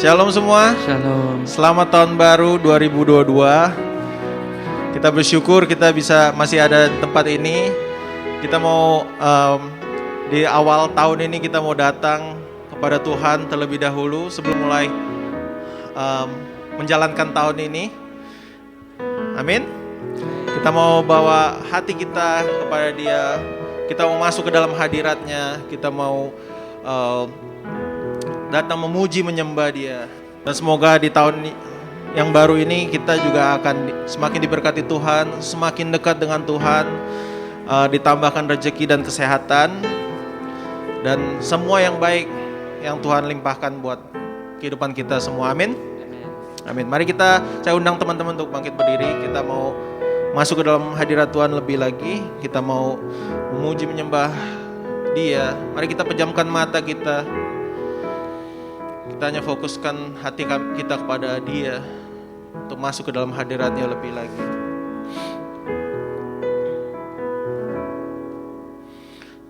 Shalom semua. Shalom. Selamat tahun baru 2022. Kita bersyukur kita masih ada di tempat ini. Kita mau di awal tahun ini kita mau datang kepada Tuhan terlebih dahulu sebelum mulai menjalankan tahun ini. Amin. Kita mau bawa hati kita kepada Dia. Kita mau masuk ke dalam hadirat-Nya. Kita mau datang memuji menyembah Dia. Dan semoga di tahun yang baru ini kita juga akan semakin diberkati Tuhan, semakin dekat dengan Tuhan, ditambahkan rezeki dan kesehatan, dan semua yang baik yang Tuhan limpahkan buat kehidupan kita semua. Amin. Amin. Mari saya undang teman-teman untuk bangkit berdiri. Kita mau masuk ke dalam hadirat Tuhan lebih lagi. Kita mau memuji menyembah Dia. Mari kita pejamkan mata kita. Kita hanya fokuskan hati kita kepada Dia untuk masuk ke dalam hadirat-Nya lebih lagi.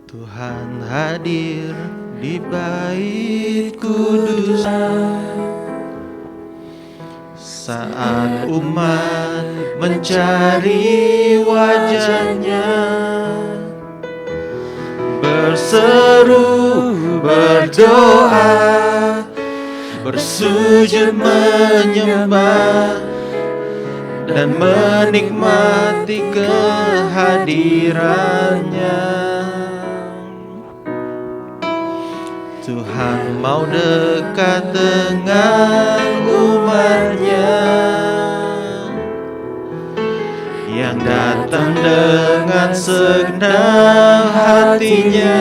Tuhan hadir di bait kudus saat umat mencari wajah-Nya, berseru, berdoa, bersujud menyembah dan menikmati kehadiran-Nya. Tuhan mau dekat dengan umat-Nya yang datang dengan segenap hatinya,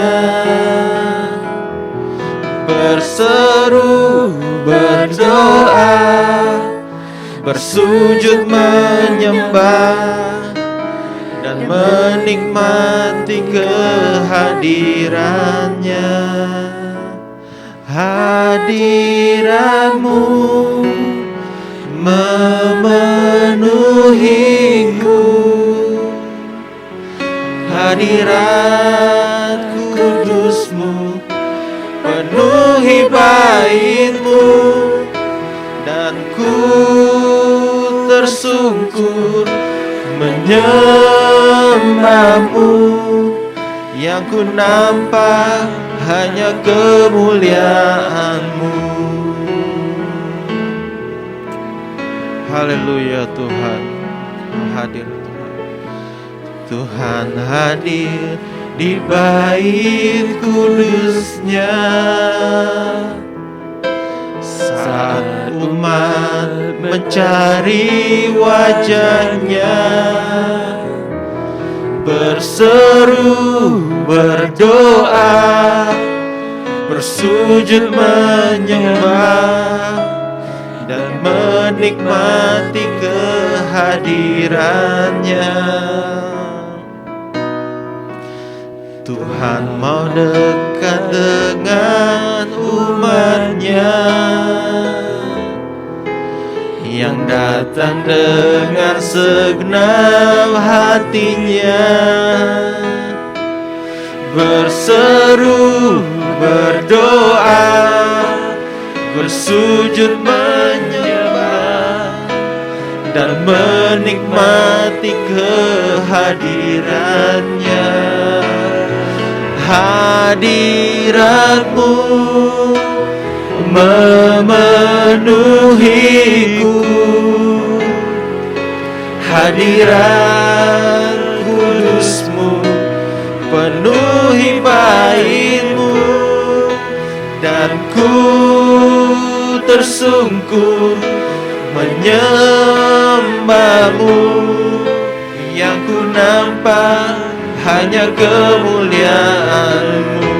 berseru, berdoa, bersujud menyembah dan menikmati kehadiran-Nya. Hadirat-Mu memenuhiku, hadirat kudus-Mu penuhi bait-Mu, dan ku tersungkur menyembah-Mu. Yang ku nampak hanya kemuliaan-Mu. Haleluya. Tuhan hadir. Tuhan hadir di bait kudus-Nya saat umat mencari wajah-Nya, berseru, berdoa, bersujud menyembah dan menikmati kehadiran-Nya. Tuhan mau dekat dengan umat-Nya yang datang dengan segenap hatinya, berseru, berdoa, bersujud menyembah dan menikmati kehadiran-Nya. Hadirat-Mu memenuhiku, hadirat kudus-Mu penuhi bait-Mu, dan ku tersungkur menyembah-Mu. Yang ku nampak hanya kemuliaan-Mu.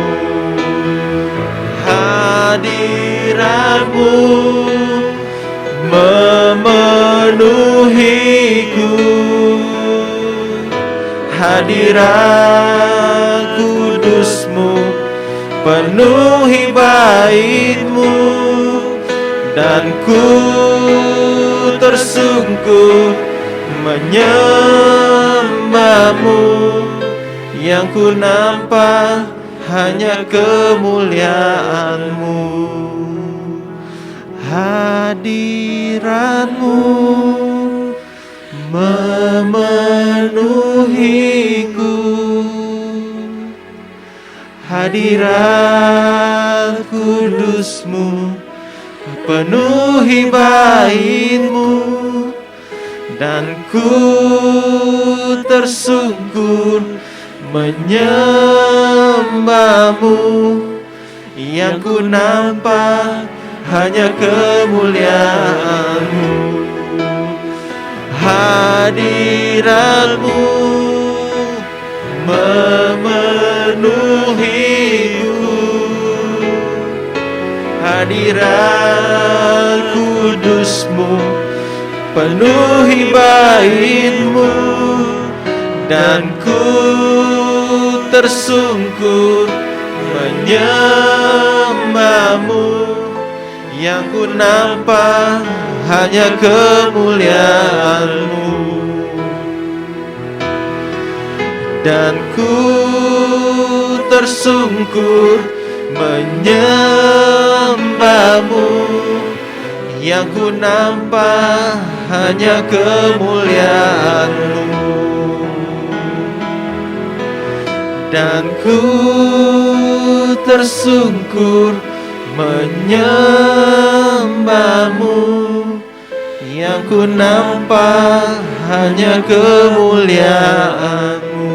Hadirat-Mu memenuhiku, hadirat kudus-Mu penuhi bait-Mu, dan ku tersungkur menyembah-Mu. Yang ku nampak hanya kemuliaan-Mu. hadiratmu memenuhiku, hadirat kudusmu penuhi baitmu, dan ku tersungkur menyembahmu, yang ku nampak hanya kemuliaanmu. Hadiratmu memenuhiku, hadirat kudusmu penuhi baitmu, dan ku tersungkur menyembahmu, yang ku nampak hanya kemuliaanmu, dan ku tersungkur menyembahmu, yang ku nampak hanya kemuliaanmu, dan ku tersungkur menyembahmu, yang ku nampak hanya kemuliaanmu.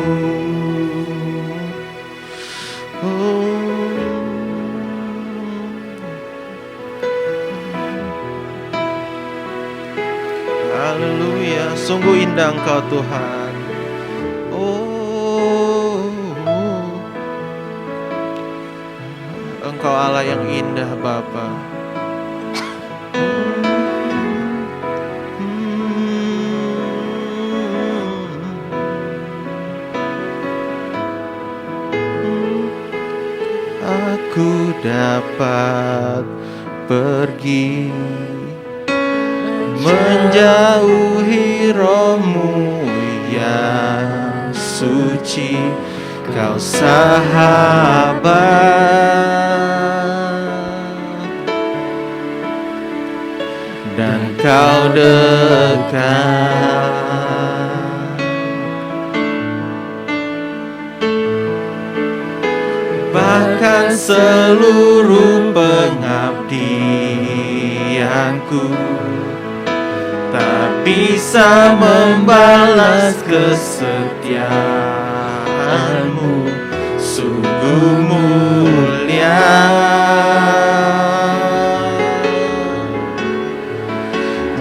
Haleluya, sungguh indah Engkau Tuhan. Engkau Allah yang indah Bapa. Aku dapat pergi menjauhi rohmu yang suci, Kau sahabat, dan Kau dekat. Bahkan seluruh pengabdianku tak bisa membalas kesetiaanmu, sungguh mulia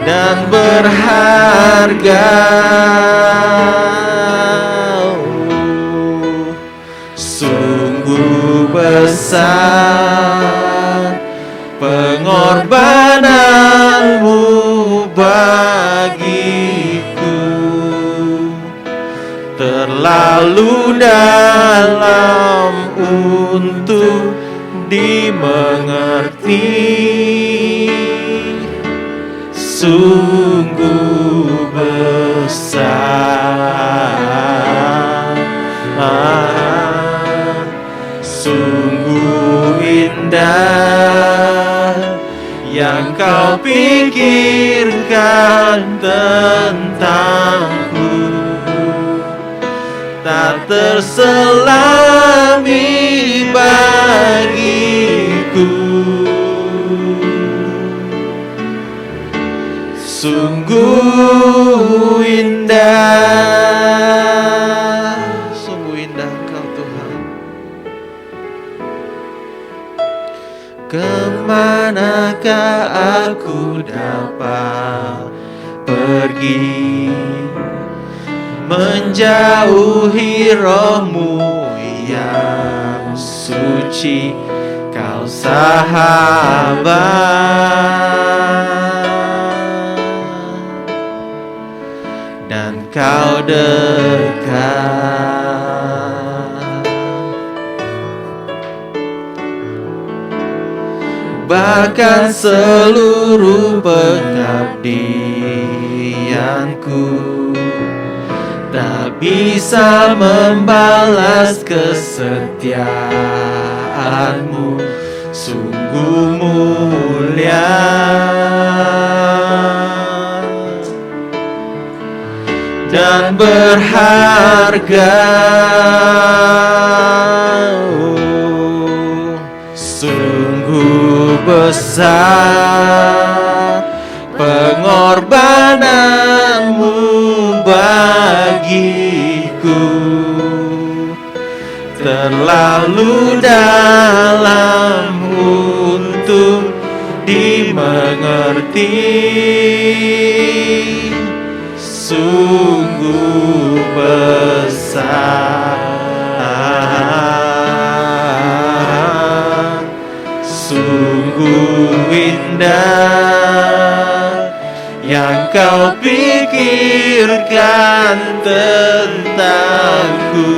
dan berharga. Sungguh besar pengorbananmu bagiku, terlalu dalam untuk dimengerti. Sungguh besar, sungguh indah yang Kau pikirkan tentangku, tak terselami bagiku. Sungguh indah, sungguh indah Engkau Tuhan. Kemanakah aku dapat pergi menjauhi rohmu yang suci, Kau sahabat, dan Kau dekat. Bahkan seluruh pengabdianku tak bisa membalas kesetiaanmu, sungguh mulia yang berharga. Sungguh besar pengorbananmu bagiku, terlalu dalam untuk dimengerti. Sungguh besar, sungguh indah yang kau pikirkan tentangku,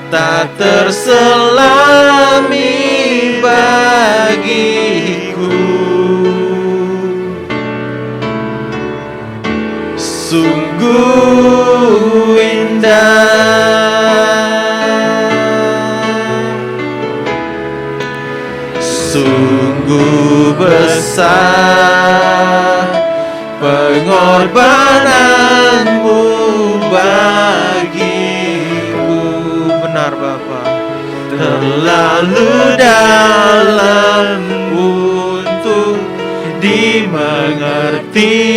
tak terselami bagiku. Sungguh indah, sungguh besar pengorbananmu bagiku. Benar Bapa, terlalu dalam untuk dimengerti.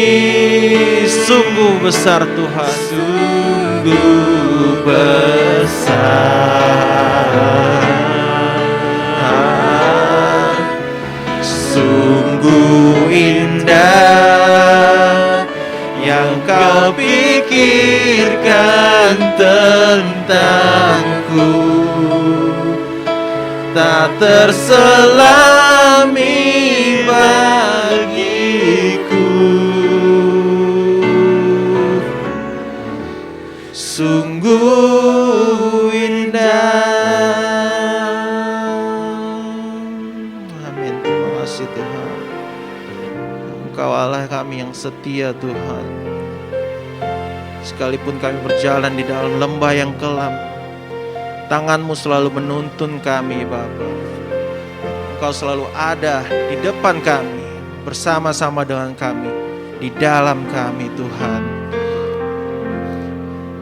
Sungguh besar Tuhan, sungguh besar, sungguh indah yang kau pikirkan tentangku, tak terselami bagiku. Sungguh indah. Amin. Terima kasih Tuhan. Engkau Allah kami yang setia Tuhan. Sekalipun kami berjalan di dalam lembah yang kelam, tangan-Mu selalu menuntun kami Bapa. Engkau selalu ada di depan kami, bersama-sama dengan kami, di dalam kami Tuhan.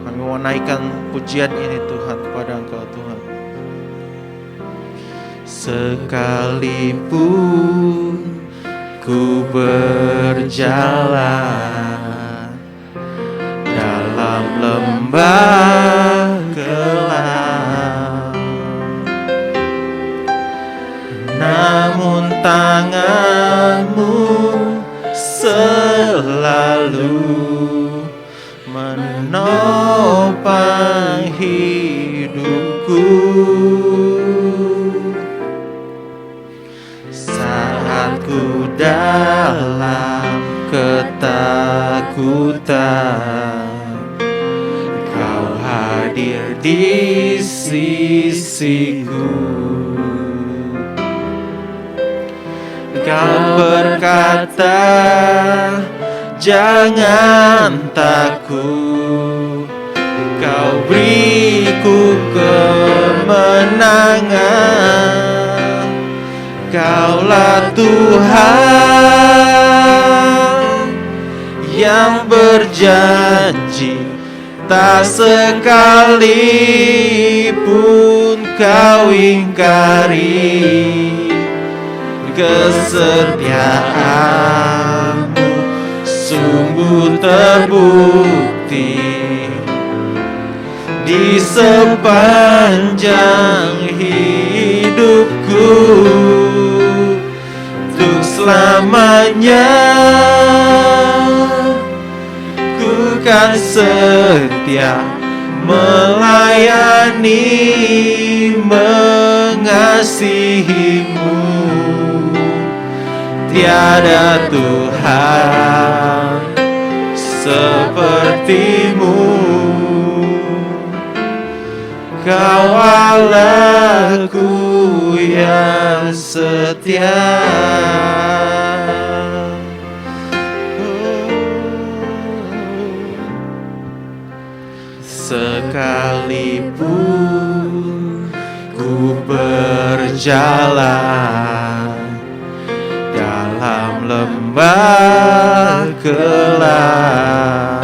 Kami mau naikkan pujian ini Tuhan kepada Engkau Tuhan. Sekalipun ku berjalan dalam lembah gelap, namun tangan-Mu selalu menopang hidupku. Saat ku dalam ketakutan, Kau hadir di sisiku. Kau berkata, jangan takut, Kau beriku kemenangan. Kaulah Tuhan yang berjanji, tak sekalipun Kau ingkari. Kesetiaan-Mu sungguh terbukti di sepanjang hidupku. Untuk selamanya ku kan setia melayani, mengasihi-Mu. Tiada Tuhan seperti-Mu. Kau Allahku yang setia. Sekalipun ku berjalan dalam lembah gelap,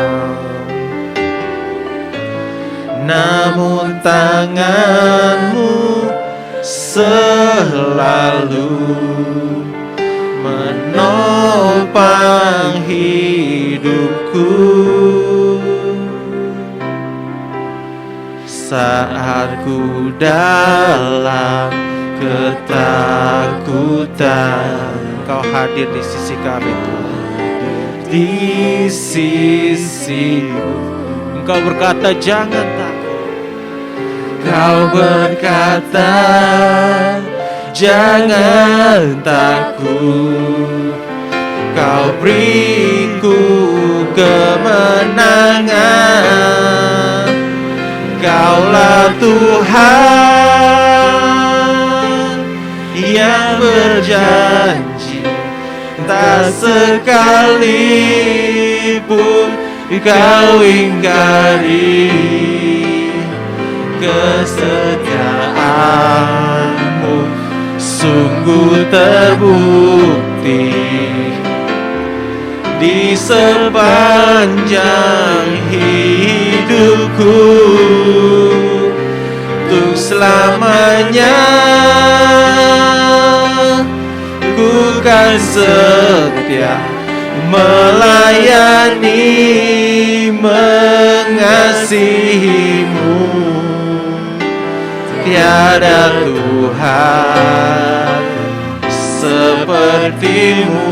tangan-Mu selalu menopang hidupku. Saat ku dalam ketakutan, Engkau hadir di sisi kami Tuhan. Di sisiku, Engkau berkata jangan takut. Engkau berkata jangan takut. Kau beriku kemenangan. Kaulah Tuhan yang berjanji, tak sekalipun Kau ingkari. Kesetiaan-Mu sungguh terbukti di sepanjang hidupku. Untuk selamanya ku kan setia melayani, mengasihi-Mu. Tiada Tuhan seperti-Mu.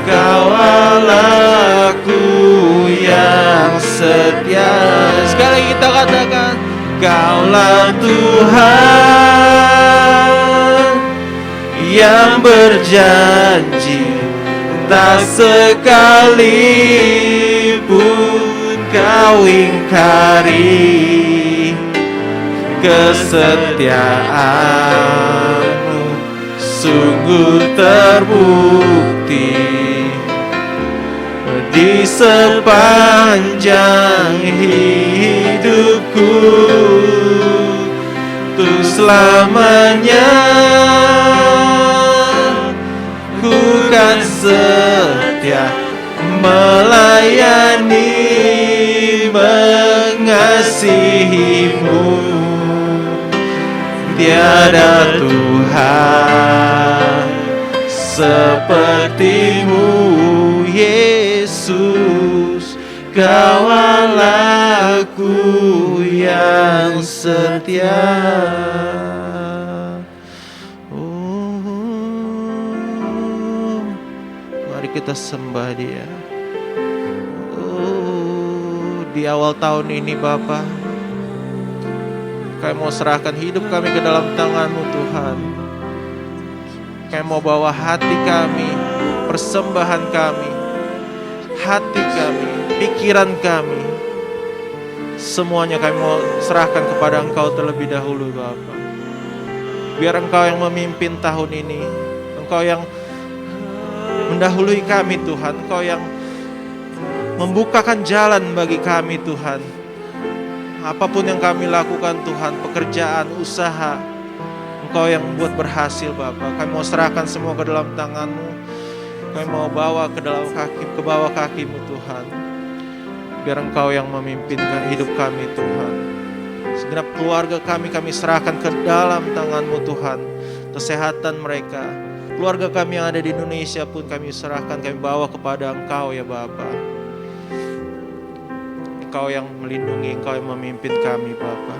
Kau Allahku yang setia. Sekali kita katakan, Kaulah Tuhan yang berjanji, tak sekalipun Kau ingkari. Kesetiaan-Mu sungguh terbukti di sepanjang hidupku. Untuk selamanya ku kan setia melayani, mengasihi-Mu. Tiada Tuhan seperti-Mu, Yesus. Kau Allahku yang setia. Mari kita sembah Dia. Di awal tahun ini Bapa, kami mau serahkan hidup kami ke dalam tangan-Mu Tuhan. Kami mau bawa hati kami, persembahan kami, hati kami, pikiran kami, semuanya kami mau serahkan kepada Engkau terlebih dahulu Bapa. Biar Engkau yang memimpin tahun ini, Engkau yang mendahului kami Tuhan, Engkau yang membukakan jalan bagi kami Tuhan. Apapun yang kami lakukan Tuhan, pekerjaan, usaha, Engkau yang membuat berhasil Bapa. Kami mau serahkan semua ke dalam tangan-Mu. Kami mau bawa ke dalam ke bawah kaki-Mu Tuhan. Biar Engkau yang memimpinkan hidup kami Tuhan. Segenap keluarga kami serahkan ke dalam tangan-Mu Tuhan. Kesehatan mereka, keluarga kami yang ada di Indonesia pun kami serahkan, kami bawa kepada Engkau ya Bapa. Engkau yang melindungi, Engkau yang memimpin kami Bapa.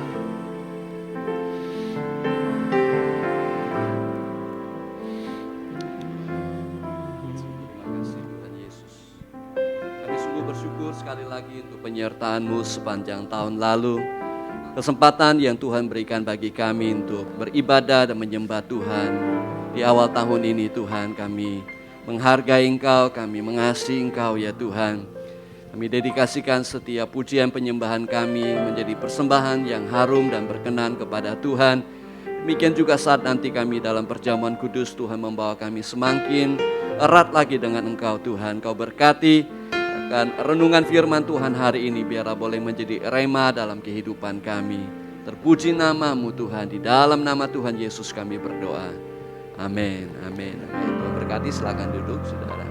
Sekali lagi untuk penyertaan-Mu sepanjang tahun lalu, kesempatan yang Tuhan berikan bagi kami untuk beribadah dan menyembah Tuhan. Di awal tahun ini Tuhan, kami menghargai Engkau, kami mengasihi Engkau ya Tuhan. Kami dedikasikan setiap pujian penyembahan kami menjadi persembahan yang harum dan berkenan kepada Tuhan. Demikian juga saat nanti kami dalam perjamuan kudus, Tuhan membawa kami semakin erat lagi dengan Engkau Tuhan. Kau berkati dan renungan firman Tuhan hari ini biarlah boleh menjadi rema dalam kehidupan kami. Terpuji nama-Mu Tuhan, di dalam nama Tuhan Yesus kami berdoa. Amin, amin, amin. Tuhan berkati, silakan duduk saudara.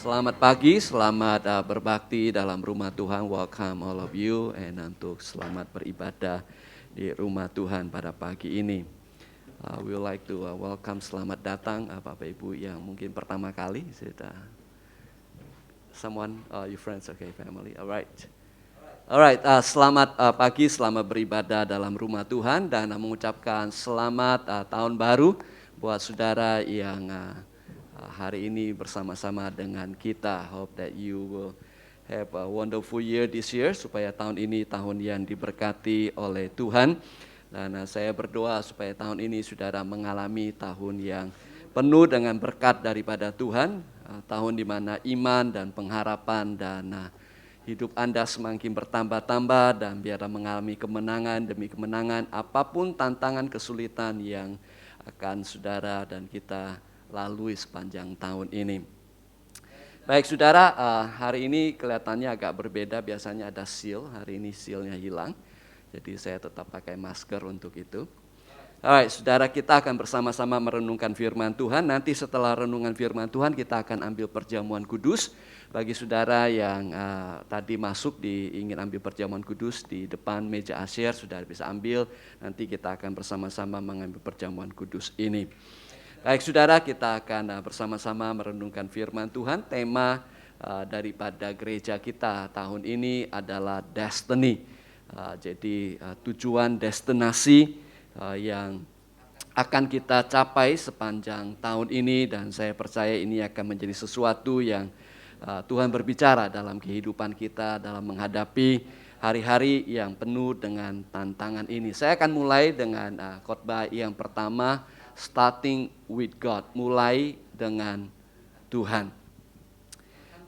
Selamat pagi, selamat berbakti dalam rumah Tuhan. Welcome all of you, and untuk selamat beribadah di rumah Tuhan pada pagi ini. We would like to welcome, selamat datang Bapak Ibu yang mungkin pertama kali. Someone, your friends, okay, family, alright. Alright, selamat pagi, selamat beribadah dalam rumah Tuhan dan mengucapkan selamat tahun baru buat saudara yang hari ini bersama-sama dengan kita. Hope that you will have a wonderful year this year, supaya tahun ini tahun yang diberkati oleh Tuhan. Dan saya berdoa supaya tahun ini saudara mengalami tahun yang penuh dengan berkat daripada Tuhan, tahun di mana iman dan pengharapan dan hidup Anda semakin bertambah-tambah, dan biarlah mengalami kemenangan demi kemenangan apapun tantangan kesulitan yang akan saudara dan kita lalui sepanjang tahun ini. Baik saudara, hari ini kelihatannya agak berbeda, biasanya ada seal, hari ini sealnya hilang. Jadi saya tetap pakai masker untuk itu. Alright, saudara, kita akan bersama-sama merenungkan firman Tuhan. Nanti setelah renungan firman Tuhan kita akan ambil perjamuan kudus. Bagi saudara yang tadi masuk ingin ambil perjamuan kudus di depan meja asyir, saudara bisa ambil. Nanti kita akan bersama-sama mengambil perjamuan kudus ini. Baik saudara, kita akan bersama-sama merenungkan firman Tuhan. Tema daripada gereja kita tahun ini adalah destiny. Jadi tujuan, destinasi yang akan kita capai sepanjang tahun ini, dan saya percaya ini akan menjadi sesuatu yang Tuhan berbicara dalam kehidupan kita dalam menghadapi hari-hari yang penuh dengan tantangan ini. Saya akan mulai dengan khotbah yang pertama, starting with God, mulai dengan Tuhan.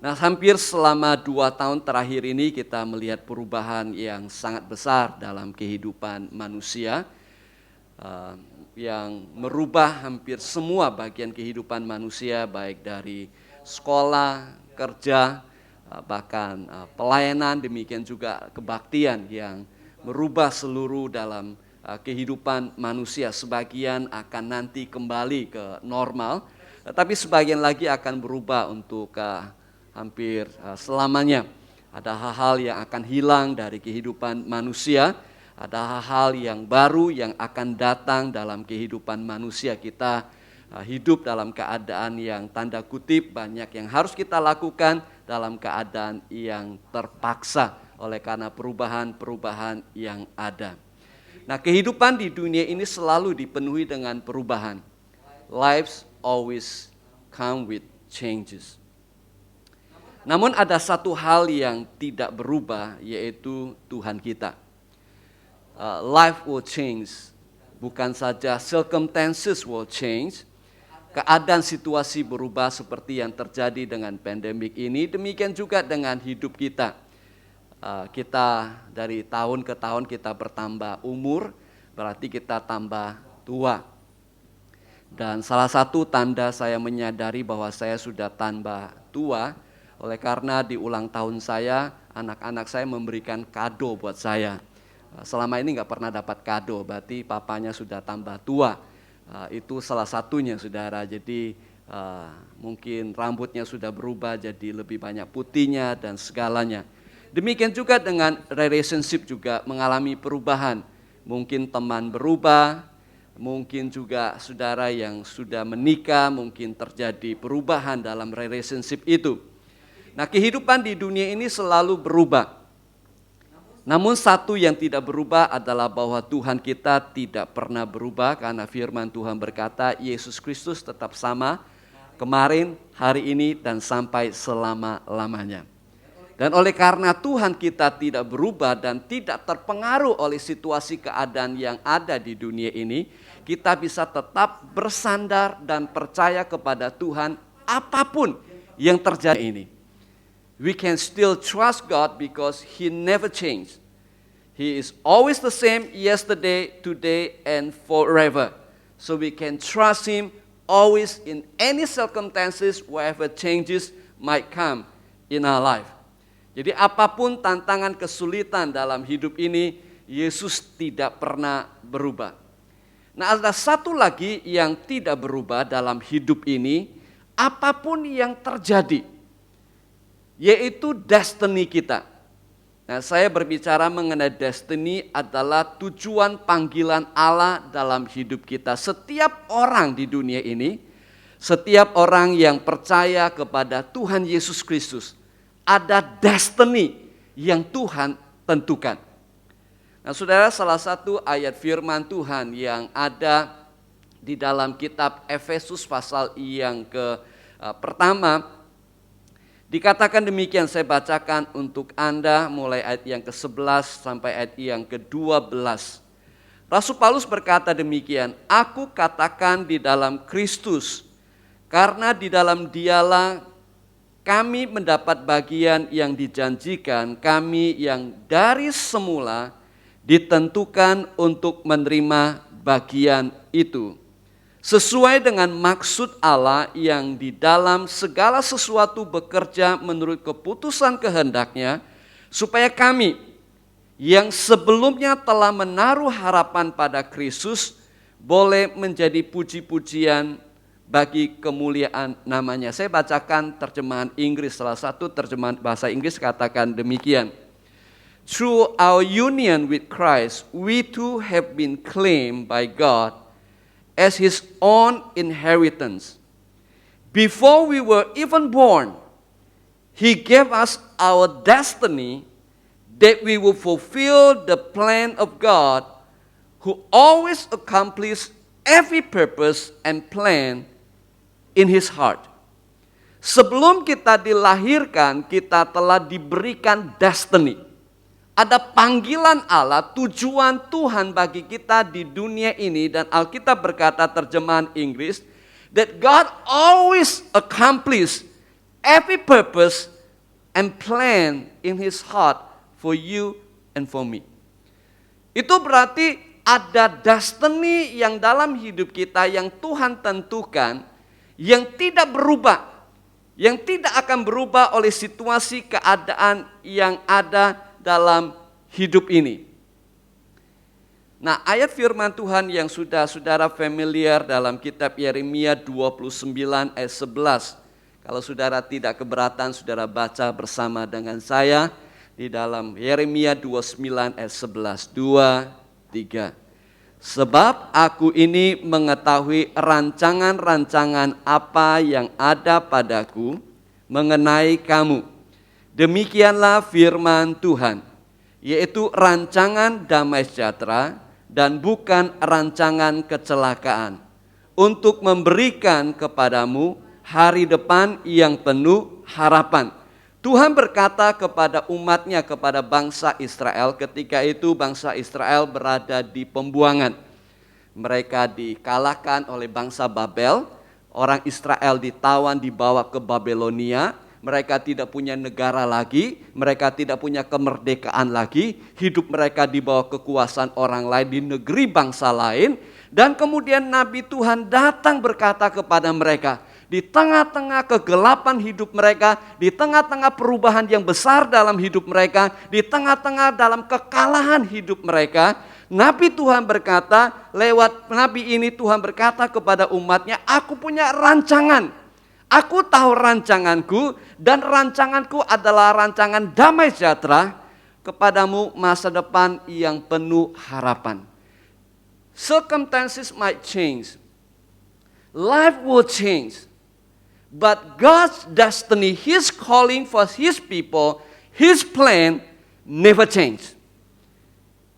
Nah, hampir selama 2 tahun terakhir ini kita melihat perubahan yang sangat besar dalam kehidupan manusia, yang merubah hampir semua bagian kehidupan manusia, baik dari sekolah, kerja, bahkan pelayanan, demikian juga kebaktian yang merubah seluruh dalam kehidupan manusia. Sebagian akan nanti kembali ke normal, tetapi sebagian lagi akan berubah untuk hampir selamanya. Ada hal-hal yang akan hilang dari kehidupan manusia, ada hal-hal yang baru yang akan datang dalam kehidupan manusia. Kita hidup dalam keadaan yang tanda kutip banyak yang harus kita lakukan dalam keadaan yang terpaksa oleh karena perubahan-perubahan yang ada. Nah, kehidupan di dunia ini selalu dipenuhi dengan perubahan. Lives always come with changes. Namun ada satu hal yang tidak berubah, yaitu Tuhan kita. Life will change, bukan saja circumstances will change, keadaan situasi berubah seperti yang terjadi dengan pandemik ini, demikian juga dengan hidup kita. Kita dari tahun ke tahun kita bertambah umur, berarti kita tambah tua. Dan salah satu tanda saya menyadari bahwa saya sudah tambah tua, oleh karena di ulang tahun saya, anak-anak saya memberikan kado buat saya. Selama ini nggak pernah dapat kado, berarti papanya sudah tambah tua. Itu salah satunya saudara, jadi mungkin rambutnya sudah berubah jadi lebih banyak putihnya dan segalanya. Demikian juga dengan relationship juga mengalami perubahan. Mungkin teman berubah, mungkin juga saudara yang sudah menikah, mungkin terjadi perubahan dalam relationship itu. Nah, kehidupan di dunia ini selalu berubah. Namun satu yang tidak berubah adalah bahwa Tuhan kita tidak pernah berubah, karena firman Tuhan berkata Yesus Kristus tetap sama kemarin, hari ini, dan sampai selama-lamanya. Dan oleh karena Tuhan kita tidak berubah dan tidak terpengaruh oleh situasi keadaan yang ada di dunia ini, kita bisa tetap bersandar dan percaya kepada Tuhan apapun yang terjadi ini. We can still trust God because He never changed. He is always the same yesterday, today, and forever. So we can trust Him always in any circumstances, wherever changes might come in our life. Jadi apapun tantangan kesulitan dalam hidup ini, Yesus tidak pernah berubah. Nah, ada satu lagi yang tidak berubah dalam hidup ini, apapun yang terjadi, yaitu destiny kita. Nah, saya berbicara mengenai destiny adalah tujuan panggilan Allah dalam hidup kita. Setiap orang di dunia ini, setiap orang yang percaya kepada Tuhan Yesus Kristus, ada destiny yang Tuhan tentukan. Nah, saudara, salah satu ayat firman Tuhan yang ada di dalam kitab Efesus pasal yang pertama, dikatakan demikian, saya bacakan untuk Anda mulai ayat yang ke-11 sampai ayat yang ke-12. Rasul Paulus berkata demikian, "Aku katakan di dalam Kristus, karena di dalam Dialah kami mendapat bagian yang dijanjikan, kami yang dari semula ditentukan untuk menerima bagian itu. Sesuai dengan maksud Allah yang di dalam segala sesuatu bekerja menurut keputusan kehendaknya, supaya kami yang sebelumnya telah menaruh harapan pada Kristus boleh menjadi puji-pujian bagi kemuliaan namanya." Saya bacakan terjemahan Inggris, salah satu terjemahan bahasa Inggris katakan demikian. "Through our union with Christ, we too have been claimed by God as His own inheritance. Before we were even born, He gave us our destiny that we will fulfill the plan of God, who always accomplishes every purpose and plan in His heart." Sebelum kita dilahirkan, kita telah diberikan destiny. Ada panggilan Allah, tujuan Tuhan bagi kita di dunia ini, dan Alkitab berkata terjemahan Inggris, that God always accomplish every purpose and plan in His heart for you and for me. Itu berarti ada destiny yang dalam hidup kita yang Tuhan tentukan, yang tidak berubah, yang tidak akan berubah oleh situasi keadaan yang ada dalam hidup ini. Nah, ayat firman Tuhan yang sudah saudara familiar dalam kitab Yeremia 29 ayat 11. Kalau saudara tidak keberatan, saudara baca bersama dengan saya di dalam Yeremia 29 ayat 11. 2, 3. "Sebab aku ini mengetahui rancangan-rancangan apa yang ada padaku mengenai kamu. Demikianlah firman Tuhan, yaitu rancangan damai sejahtera dan bukan rancangan kecelakaan, untuk memberikan kepadamu hari depan yang penuh harapan." Tuhan berkata kepada umatnya, kepada bangsa Israel, ketika itu bangsa Israel berada di pembuangan. Mereka dikalahkan oleh bangsa Babel, orang Israel ditawan dibawa ke Babelonia. Mereka tidak punya negara lagi, mereka tidak punya kemerdekaan lagi, hidup mereka di bawah kekuasaan orang lain di negeri bangsa lain. Dan kemudian Nabi Tuhan datang berkata kepada mereka, di tengah-tengah kegelapan hidup mereka, di tengah-tengah perubahan yang besar dalam hidup mereka, di tengah-tengah dalam kekalahan hidup mereka, Nabi Tuhan berkata, lewat Nabi ini Tuhan berkata kepada umatnya, "Aku punya rancangan. Aku tahu rancanganku, dan rancanganku adalah rancangan damai sejahtera kepadamu, masa depan yang penuh harapan." Circumstances might change, life will change, but God's destiny, His calling for His people, His plan never change.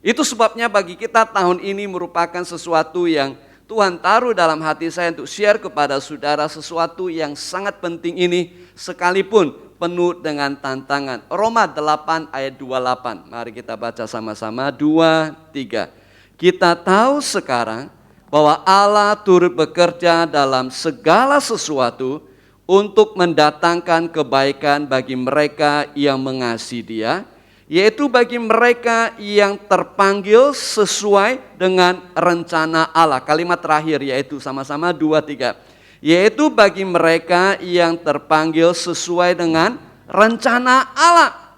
Itu sebabnya bagi kita tahun ini merupakan sesuatu yang Tuhan taruh dalam hati saya untuk share kepada saudara, sesuatu yang sangat penting ini sekalipun penuh dengan tantangan. Roma 8 ayat 28. Mari kita baca sama-sama. 2, 3. "Kita tahu sekarang bahwa Allah turut bekerja dalam segala sesuatu untuk mendatangkan kebaikan bagi mereka yang mengasihi Dia, yaitu bagi mereka yang terpanggil sesuai dengan rencana Allah." Kalimat terakhir yaitu sama-sama 2, 3. Yaitu bagi mereka yang terpanggil sesuai dengan rencana Allah.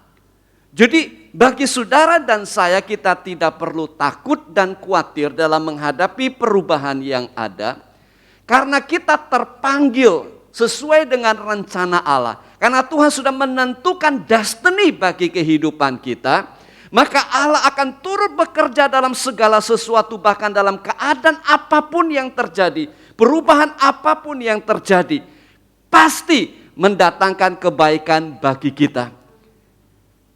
Jadi bagi saudara dan saya, kita tidak perlu takut dan khawatir dalam menghadapi perubahan yang ada, karena kita terpanggil sesuai dengan rencana Allah. Karena Tuhan sudah menentukan destiny bagi kehidupan kita, maka Allah akan turut bekerja dalam segala sesuatu, bahkan dalam keadaan apapun yang terjadi, perubahan apapun yang terjadi, pasti mendatangkan kebaikan bagi kita.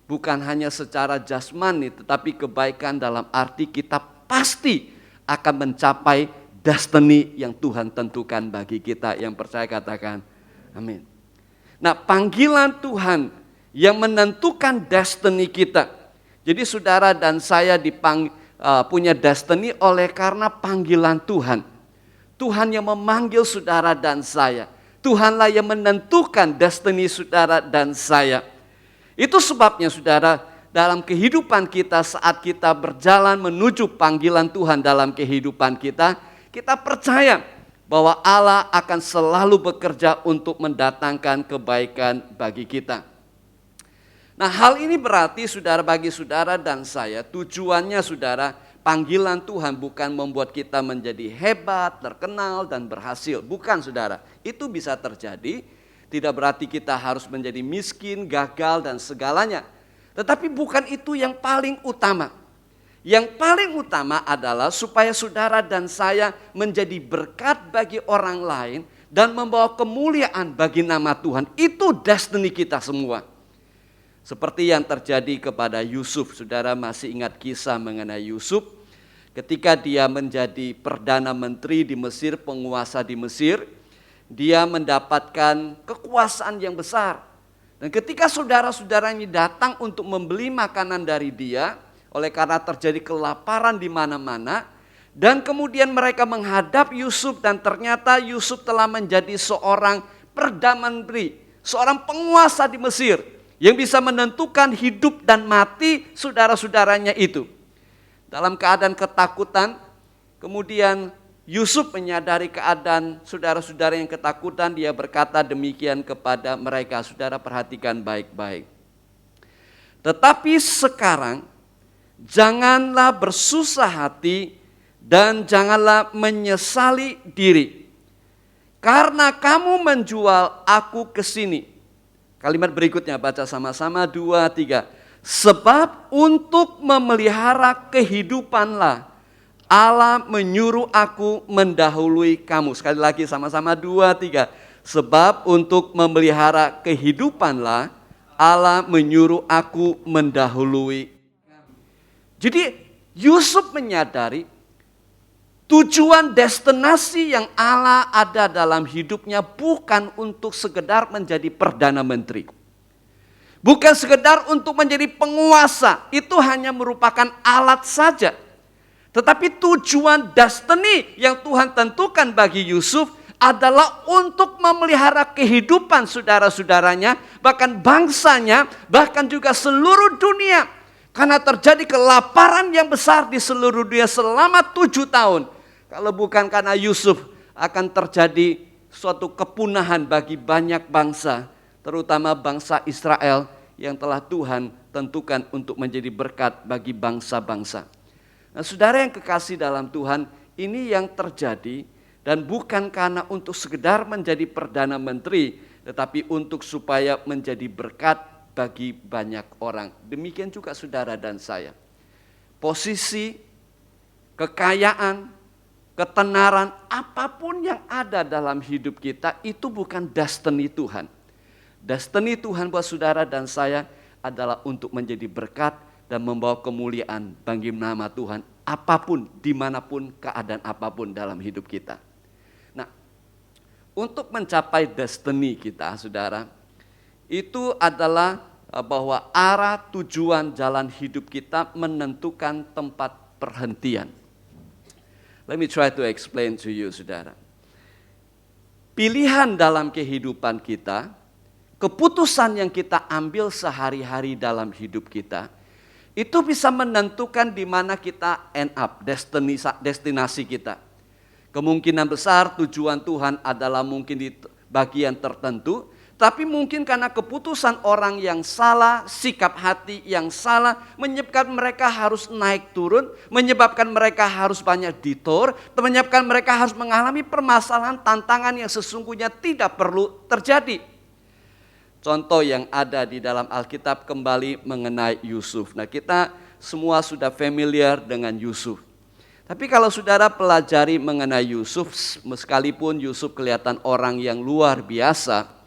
Bukan hanya secara jasmani, tetapi kebaikan dalam arti kita pasti akan mencapai destiny yang Tuhan tentukan bagi kita. Yang percaya katakan amin. Nah, panggilan Tuhan yang menentukan destiny kita. Jadi saudara dan saya punya destiny oleh karena panggilan Tuhan. Tuhan yang memanggil saudara dan saya. Tuhanlah yang menentukan destiny saudara dan saya. Itu sebabnya saudara, dalam kehidupan kita saat kita berjalan menuju panggilan Tuhan dalam kehidupan kita, kita percaya bahwa Allah akan selalu bekerja untuk mendatangkan kebaikan bagi kita. Nah, hal ini berarti saudara, bagi saudara dan saya, tujuannya saudara, panggilan Tuhan bukan membuat kita menjadi hebat, terkenal, dan berhasil. Bukan saudara, itu bisa terjadi. Tidak berarti kita harus menjadi miskin, gagal, dan segalanya. Tetapi bukan itu yang paling utama. Yang paling utama adalah supaya saudara dan saya menjadi berkat bagi orang lain dan membawa kemuliaan bagi nama Tuhan. Itu destiny kita semua. Seperti yang terjadi kepada Yusuf. Saudara masih ingat kisah mengenai Yusuf? Ketika dia menjadi Perdana Menteri di Mesir, penguasa di Mesir, dia mendapatkan kekuasaan yang besar. Dan ketika saudara-saudaranya datang untuk membeli makanan dari dia, oleh karena terjadi kelaparan di mana-mana, dan kemudian mereka menghadap Yusuf, dan ternyata Yusuf telah menjadi seorang Perdana Menteri, seorang penguasa di Mesir, yang bisa menentukan hidup dan mati saudara-saudaranya itu. Dalam keadaan ketakutan, kemudian Yusuf menyadari keadaan saudara-saudara yang ketakutan, dia berkata demikian kepada mereka, saudara perhatikan baik-baik. Tetapi sekarang, janganlah bersusah hati dan janganlah menyesali diri. Karena kamu menjual aku ke sini. Kalimat berikutnya baca sama-sama 2, 3. Sebab untuk memelihara kehidupanlah Allah menyuruh aku mendahului kamu. Sekali lagi sama-sama 2, 3. Sebab untuk memelihara kehidupanlah Allah menyuruh aku mendahului. Jadi Yusuf menyadari tujuan destinasi yang Allah ada dalam hidupnya bukan untuk sekedar menjadi Perdana Menteri. Bukan sekedar untuk menjadi penguasa, itu hanya merupakan alat saja. Tetapi tujuan destiny yang Tuhan tentukan bagi Yusuf adalah untuk memelihara kehidupan saudara-saudaranya, bahkan bangsanya, bahkan juga seluruh dunia. Karena terjadi kelaparan yang besar di seluruh dunia selama 7 tahun. Kalau bukan karena Yusuf, akan terjadi suatu kepunahan bagi banyak bangsa, terutama bangsa Israel yang telah Tuhan tentukan untuk menjadi berkat bagi bangsa-bangsa. Nah, saudara yang kekasih dalam Tuhan, ini yang terjadi dan bukan karena untuk sekedar menjadi Perdana Menteri, tetapi untuk supaya menjadi berkat bagi banyak orang. Demikian juga saudara dan saya. Posisi, kekayaan, ketenaran, apapun yang ada dalam hidup kita itu bukan destiny Tuhan. Destiny Tuhan buat saudara dan saya adalah untuk menjadi berkat dan membawa kemuliaan bagi nama Tuhan apapun, dimanapun, keadaan apapun dalam hidup kita. Nah, untuk mencapai destiny kita, saudara, itu adalah bahwa arah tujuan jalan hidup kita menentukan tempat perhentian. Let me try to explain to you, saudara. Pilihan dalam kehidupan kita, keputusan yang kita ambil sehari-hari dalam hidup kita, itu bisa menentukan di mana kita end up, destinasi kita. Kemungkinan besar tujuan Tuhan adalah mungkin di bagian tertentu, Tetapi mungkin karena keputusan orang yang salah, sikap hati yang salah, menyebabkan mereka harus naik turun, menyebabkan mereka harus banyak detour, menyebabkan mereka harus mengalami permasalahan, tantangan yang sesungguhnya tidak perlu terjadi. Contoh yang ada di dalam Alkitab kembali mengenai Yusuf. Nah, kita semua sudah familiar dengan Yusuf. Tapi kalau saudara pelajari mengenai Yusuf, meskipun Yusuf kelihatan orang yang luar biasa,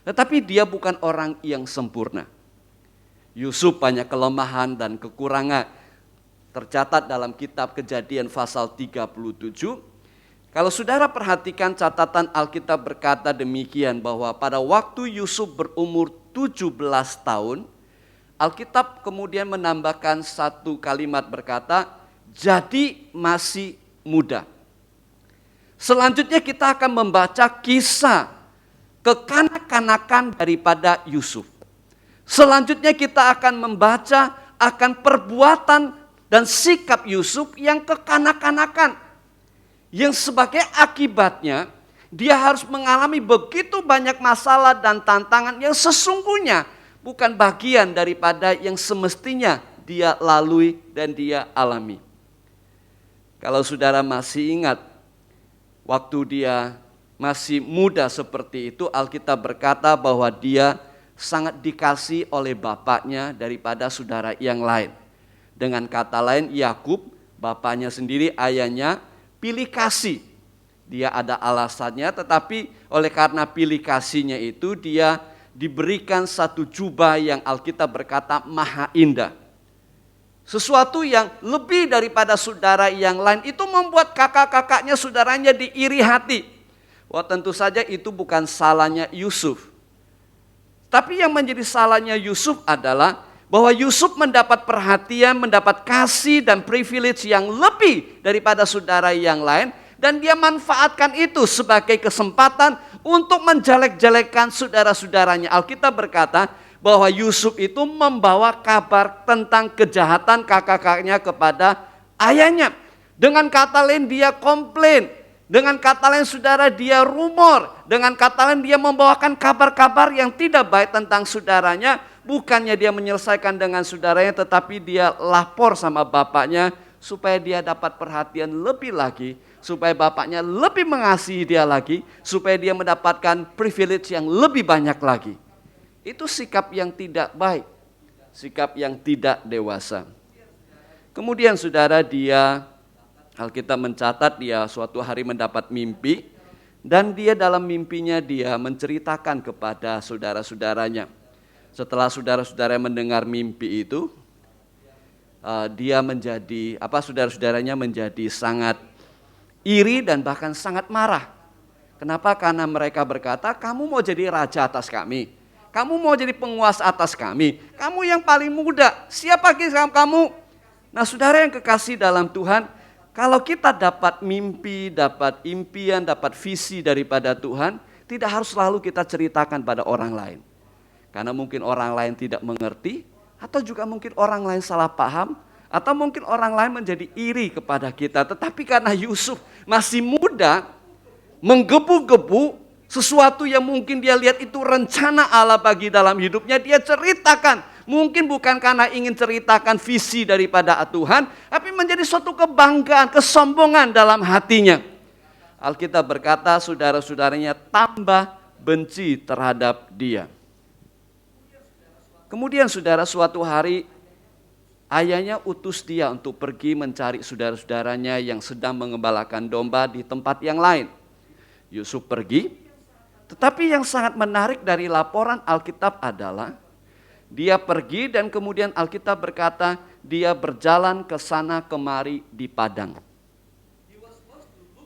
tetapi dia bukan orang yang sempurna. Yusuf banyak kelemahan dan kekurangan. Tercatat dalam kitab Kejadian pasal 37. Kalau saudara perhatikan catatan Alkitab berkata demikian, bahwa pada waktu Yusuf berumur 17 tahun, Alkitab kemudian menambahkan satu kalimat berkata, jadi masih muda. Selanjutnya kita akan membaca kisah kekanak-kanakan daripada Yusuf. Selanjutnya kita akan membaca akan perbuatan dan sikap Yusuf yang kekanak-kanakan. Yang sebagai akibatnya dia harus mengalami begitu banyak masalah dan tantangan yang sesungguhnya bukan bagian daripada yang semestinya dia lalui dan dia alami. Kalau saudara masih ingat waktu dia masih muda seperti itu, Alkitab berkata bahwa dia sangat dikasih oleh bapaknya daripada saudara yang lain. Dengan kata lain, Yakub, bapaknya sendiri, ayahnya, pilih kasih. Dia ada alasannya, tetapi oleh karena pilih kasihnya itu, dia diberikan satu jubah yang Alkitab berkata maha indah. Sesuatu yang lebih daripada saudara yang lain, itu membuat kakak-kakaknya, saudaranya diiri hati. Wah, tentu saja itu bukan salahnya Yusuf. Tapi yang menjadi salahnya Yusuf adalah bahwa Yusuf mendapat perhatian, mendapat kasih dan privilege yang lebih daripada saudara yang lain. Dan dia manfaatkan itu sebagai kesempatan untuk menjelek-jelekkan saudara-saudaranya. Alkitab berkata bahwa Yusuf itu membawa kabar tentang kejahatan kakak-kakaknya kepada ayahnya. Dengan kata lain dia komplain. Dengan kata lain saudara dia rumor. Dengan kata lain dia membawakan kabar-kabar yang tidak baik tentang saudaranya. Bukannya dia menyelesaikan dengan saudaranya, tetapi dia lapor sama bapaknya supaya dia dapat perhatian lebih lagi. Supaya bapaknya lebih mengasihi dia lagi. Supaya dia mendapatkan privilege yang lebih banyak lagi. Itu sikap yang tidak baik. Sikap yang tidak dewasa. Kemudian saudara dia... Alkitab mencatat dia suatu hari mendapat mimpi dan dia dalam mimpinya dia menceritakan kepada saudara-saudaranya. Setelah saudara-saudara mendengar mimpi itu, dia menjadi saudara-saudaranya menjadi sangat iri dan bahkan sangat marah. Kenapa? Karena mereka berkata, kamu mau jadi raja atas kami, kamu mau jadi penguasa atas kami, kamu yang paling muda, siapa lagi kamu? Nah, saudara yang kekasih dalam Tuhan, kalau kita dapat mimpi, dapat impian, dapat visi daripada Tuhan, tidak harus selalu kita ceritakan pada orang lain. Karena mungkin orang lain tidak mengerti, atau juga mungkin orang lain salah paham, atau mungkin orang lain menjadi iri kepada kita. Tetapi karena Yusuf masih muda, menggebu-gebu sesuatu yang mungkin dia lihat itu rencana Allah bagi dalam hidupnya, dia ceritakan. Mungkin bukan karena ingin ceritakan visi daripada Tuhan, tapi menjadi suatu kebanggaan, kesombongan dalam hatinya. Alkitab berkata saudara-saudaranya tambah benci terhadap dia. Kemudian saudara, suatu hari ayahnya utus dia untuk pergi mencari saudara-saudaranya yang sedang mengembalakan domba di tempat yang lain. Yusuf pergi, tetapi yang sangat menarik dari laporan Alkitab adalah dia pergi dan kemudian Alkitab berkata dia berjalan ke sana kemari di padang.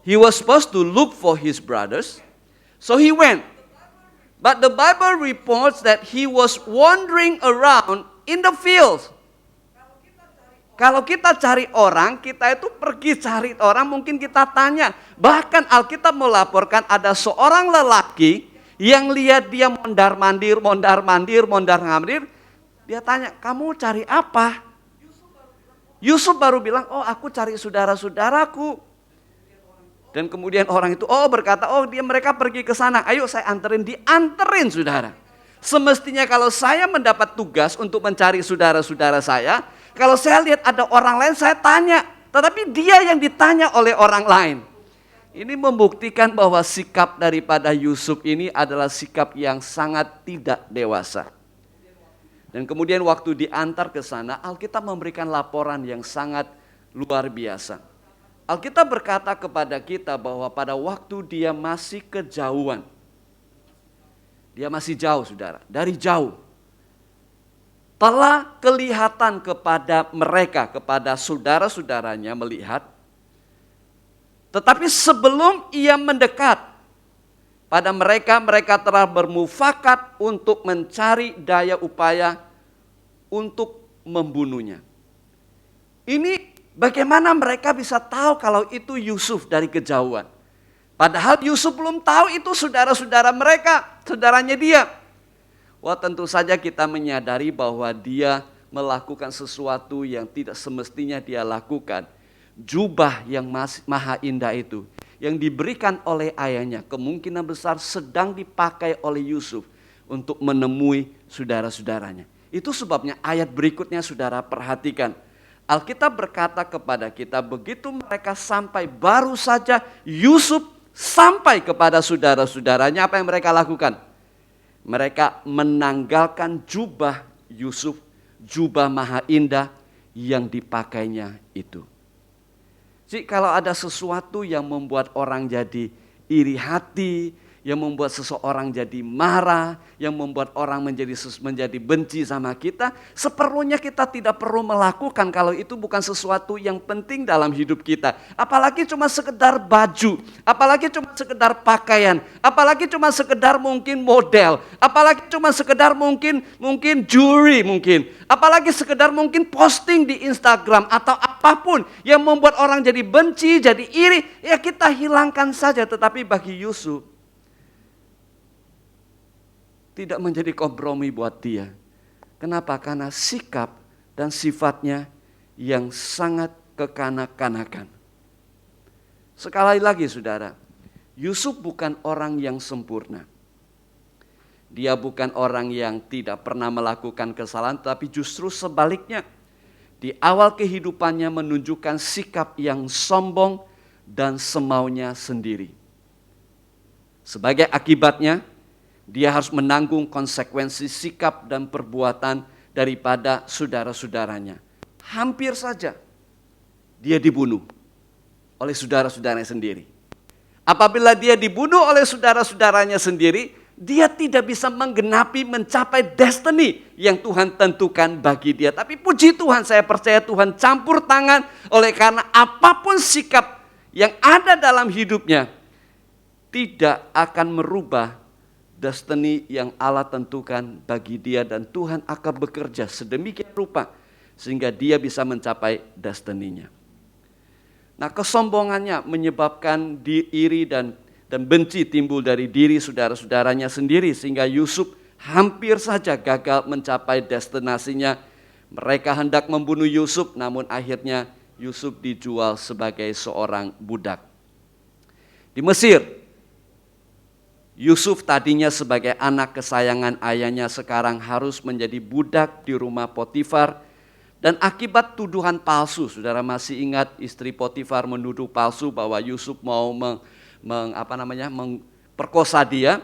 He was supposed to look for his brothers, so he went. But the Bible reports that he was wandering around in the fields. Kalau kita cari orang, kita itu pergi cari orang, mungkin kita tanya. Bahkan Alkitab melaporkan ada seorang lelaki yang lihat dia mondar-mandir. Dia tanya, kamu cari apa? Yusuf baru bilang, oh aku cari saudara-saudaraku. Dan kemudian orang itu berkata, mereka pergi ke sana, ayo saya anterin, dianterin saudara. Semestinya kalau saya mendapat tugas untuk mencari saudara-saudara saya, kalau saya lihat ada orang lain saya tanya, tetapi dia yang ditanya oleh orang lain. Ini membuktikan bahwa sikap daripada Yusuf ini adalah sikap yang sangat tidak dewasa. Dan kemudian waktu diantar ke sana, Alkitab memberikan laporan yang sangat luar biasa. Alkitab berkata kepada kita bahwa pada waktu dia masih kejauhan, dia masih jauh saudara, dari jauh, telah kelihatan kepada mereka, kepada saudara-saudaranya melihat. Tetapi sebelum ia mendekat pada mereka, mereka telah bermufakat untuk mencari daya upaya untuk membunuhnya. Ini bagaimana mereka bisa tahu kalau itu Yusuf dari kejauhan? Padahal Yusuf belum tahu itu saudara-saudara mereka, saudaranya dia. Wah, tentu saja kita menyadari bahwa dia melakukan sesuatu yang tidak semestinya dia lakukan. Jubah yang maha indah itu, yang diberikan oleh ayahnya, kemungkinan besar sedang dipakai oleh Yusuf untuk menemui saudara-saudaranya. Itu sebabnya ayat berikutnya saudara perhatikan. Alkitab berkata kepada kita, begitu mereka sampai, baru saja Yusuf sampai kepada saudara-saudaranya, apa yang mereka lakukan? Mereka menanggalkan jubah Yusuf, jubah maha indah yang dipakainya itu. Jadi kalau ada sesuatu yang membuat orang jadi iri hati, yang membuat seseorang jadi marah, yang membuat orang menjadi benci sama kita, seperlunya kita tidak perlu melakukan kalau itu bukan sesuatu yang penting dalam hidup kita. Apalagi cuma sekedar baju, apalagi cuma sekedar pakaian, apalagi cuma sekedar mungkin model, apalagi cuma sekedar mungkin jewelry mungkin, apalagi sekedar mungkin posting di Instagram atau apapun yang membuat orang jadi benci, jadi iri, ya kita hilangkan saja. Tetapi bagi Yusuf, tidak menjadi kompromi buat dia. Kenapa? Karena sikap dan sifatnya yang sangat kekanak-kanakan. Sekali lagi saudara, Yusuf bukan orang yang sempurna. Dia bukan orang yang tidak pernah melakukan kesalahan, tapi justru sebaliknya. Di awal kehidupannya menunjukkan sikap yang sombong dan semaunya sendiri. Sebagai akibatnya, dia harus menanggung konsekuensi sikap dan perbuatan daripada saudara-saudaranya. Hampir saja dia dibunuh oleh saudara-saudaranya sendiri. Apabila dia dibunuh oleh saudara-saudaranya sendiri, dia tidak bisa menggenapi, mencapai destiny yang Tuhan tentukan bagi dia. Tapi puji Tuhan, saya percaya Tuhan campur tangan, oleh karena apapun sikap yang ada dalam hidupnya tidak akan merubah destiny yang Allah tentukan bagi dia, dan Tuhan akan bekerja sedemikian rupa sehingga dia bisa mencapai destiny-nya. Nah, kesombongannya menyebabkan iri dan benci timbul dari diri saudara-saudaranya sendiri, sehingga Yusuf hampir saja gagal mencapai destinasinya. Mereka hendak membunuh Yusuf, namun akhirnya Yusuf dijual sebagai seorang budak. Di Mesir, Yusuf tadinya sebagai anak kesayangan ayahnya sekarang harus menjadi budak di rumah Potifar, dan akibat tuduhan palsu, saudara masih ingat istri Potifar menuduh palsu bahwa Yusuf mau memperkosa dia.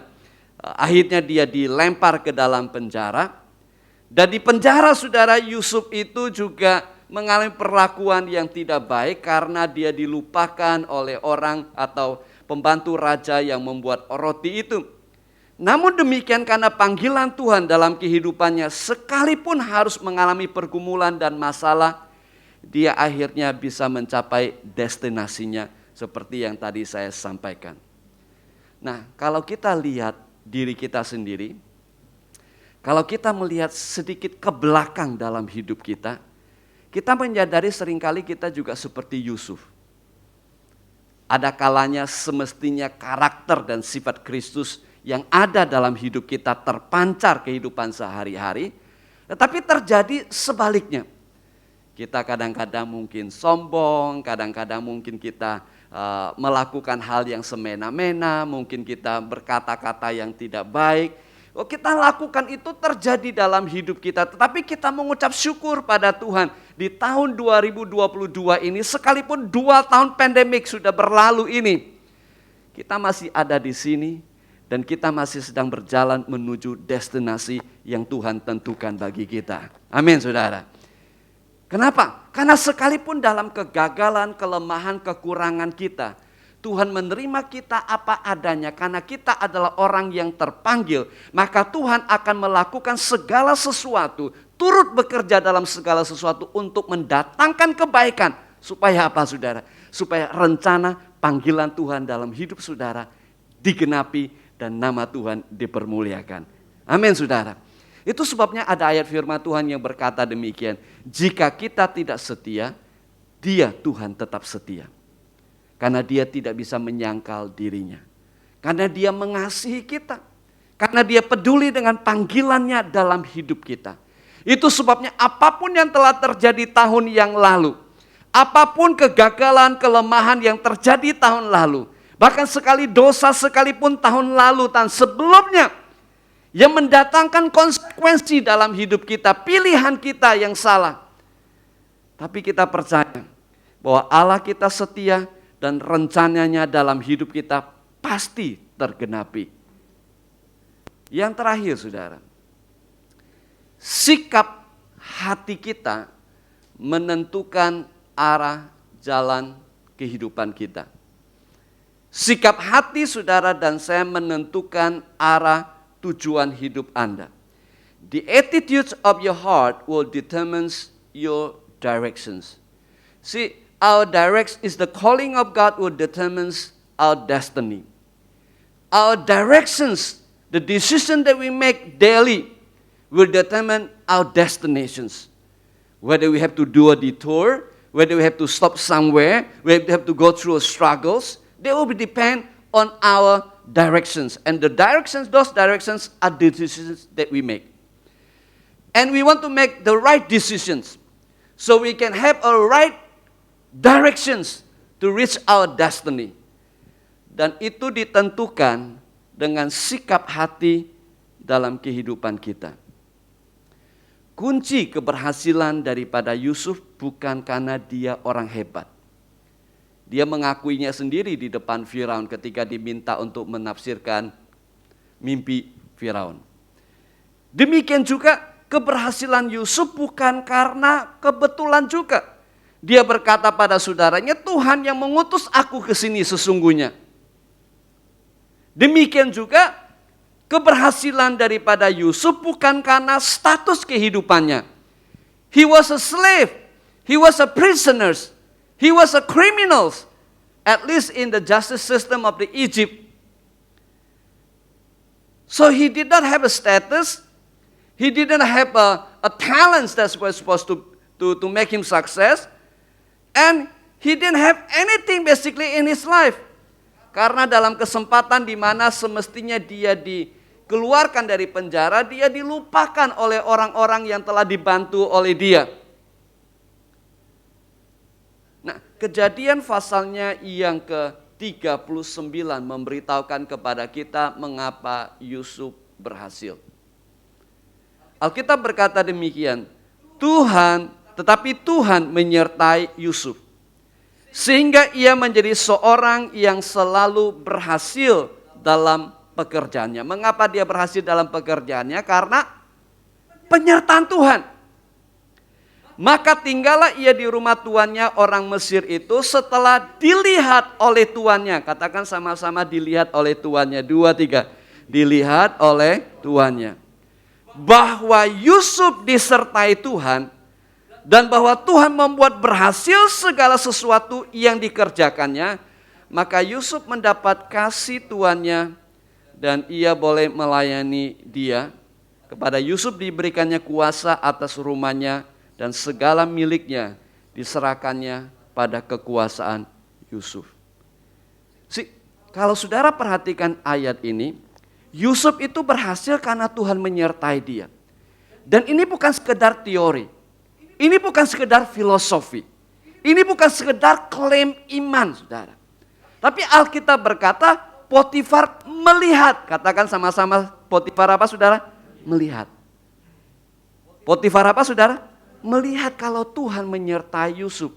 Akhirnya dia dilempar ke dalam penjara, dan di penjara saudara Yusuf itu juga mengalami perlakuan yang tidak baik karena dia dilupakan oleh orang atau pembantu raja yang membuat roti itu. Namun demikian, karena panggilan Tuhan dalam kehidupannya, sekalipun harus mengalami pergumulan dan masalah, dia akhirnya bisa mencapai destinasinya seperti yang tadi saya sampaikan. Nah, kalau kita lihat diri kita sendiri, kalau kita melihat sedikit ke belakang dalam hidup kita menyadari seringkali kita juga seperti Yusuf. Ada kalanya semestinya karakter dan sifat Kristus yang ada dalam hidup kita terpancar kehidupan sehari-hari, tetapi terjadi sebaliknya. Kita kadang-kadang mungkin sombong, kadang-kadang mungkin kita melakukan hal yang semena-mena, mungkin kita berkata-kata yang tidak baik. Kita lakukan itu terjadi dalam hidup kita, tetapi kita mengucap syukur pada Tuhan. Di tahun 2022 ini, sekalipun 2 tahun pandemik sudah berlalu ini, kita masih ada di sini dan kita masih sedang berjalan menuju destinasi yang Tuhan tentukan bagi kita. Amin, saudara. Kenapa? Karena sekalipun dalam kegagalan, kelemahan, kekurangan kita, Tuhan menerima kita apa adanya karena kita adalah orang yang terpanggil. Maka Tuhan akan melakukan segala sesuatu, turut bekerja dalam segala sesuatu untuk mendatangkan kebaikan. Supaya apa, saudara? Supaya rencana panggilan Tuhan dalam hidup saudara digenapi dan nama Tuhan dipermuliakan. Amin, saudara. Itu sebabnya ada ayat firman Tuhan yang berkata demikian. Jika kita tidak setia, Dia Tuhan tetap setia. Karena Dia tidak bisa menyangkal dirinya. Karena Dia mengasihi kita. Karena Dia peduli dengan panggilannya dalam hidup kita. Itu sebabnya apapun yang telah terjadi tahun yang lalu, apapun kegagalan, kelemahan yang terjadi tahun lalu, bahkan sekali dosa sekalipun tahun lalu dan sebelumnya, yang mendatangkan konsekuensi dalam hidup kita, pilihan kita yang salah. Tapi kita percaya bahwa Allah kita setia dan rencananya dalam hidup kita pasti tergenapi. Yang terakhir, saudara, sikap hati kita menentukan arah jalan kehidupan kita. Sikap hati saudara dan saya menentukan arah tujuan hidup Anda. The attitudes of your heart will determine your directions. See, our direction is the calling of God will determine our destiny. Our directions, the decision that we make daily will determine our destinations. Whether we have to do a detour, whether we have to stop somewhere, whether we have to go through struggles, they will depend on our directions. And the directions, those directions are the decisions that we make. And we want to make the right decisions so we can have a right directions to reach our destiny. Dan itu ditentukan dengan sikap hati dalam kehidupan kita. Kunci keberhasilan daripada Yusuf bukan karena dia orang hebat. Dia mengakuinya sendiri di depan Firaun ketika diminta untuk menafsirkan mimpi Firaun. Demikian juga keberhasilan Yusuf bukan karena kebetulan juga. Dia berkata pada saudaranya, Tuhan yang mengutus aku ke sini sesungguhnya. Demikian juga keberhasilan daripada Yusuf bukan karena status kehidupannya. He was a slave, he was a prisoner, he was a criminal, at least in the justice system of the Egypt. So he did not have a status, he didn't have a talent that was supposed to make him success, and he didn't have anything basically in his life. Karena dalam kesempatan di mana semestinya dia dikeluarkan dari penjara, dia dilupakan oleh orang-orang yang telah dibantu oleh dia. Nah, Kejadian pasalnya yang ke-39 memberitahukan kepada kita mengapa Yusuf berhasil. Alkitab berkata demikian, tetapi Tuhan menyertai Yusuf. Sehingga ia menjadi seorang yang selalu berhasil dalam pekerjaannya. Mengapa dia berhasil dalam pekerjaannya? Karena penyertaan Tuhan. Maka tinggallah ia di rumah tuannya orang Mesir itu setelah dilihat oleh tuannya. Katakan sama-sama dilihat oleh tuannya. 2, 3. Dilihat oleh tuannya. Bahwa Yusuf disertai Tuhan. Dan bahwa Tuhan membuat berhasil segala sesuatu yang dikerjakannya. Maka Yusuf mendapat kasih tuannya. Dan ia boleh melayani dia. Kepada Yusuf diberikannya kuasa atas rumahnya. Dan segala miliknya diserahkannya pada kekuasaan Yusuf. Kalau saudara perhatikan ayat ini. Yusuf itu berhasil karena Tuhan menyertai dia. Dan ini bukan sekedar teori. Ini bukan sekedar filosofi. Ini bukan sekedar klaim iman, saudara. Tapi Alkitab berkata Potifar melihat. Katakan sama-sama, Potifar apa saudara? Melihat. Potifar apa saudara? Melihat kalau Tuhan menyertai Yusuf.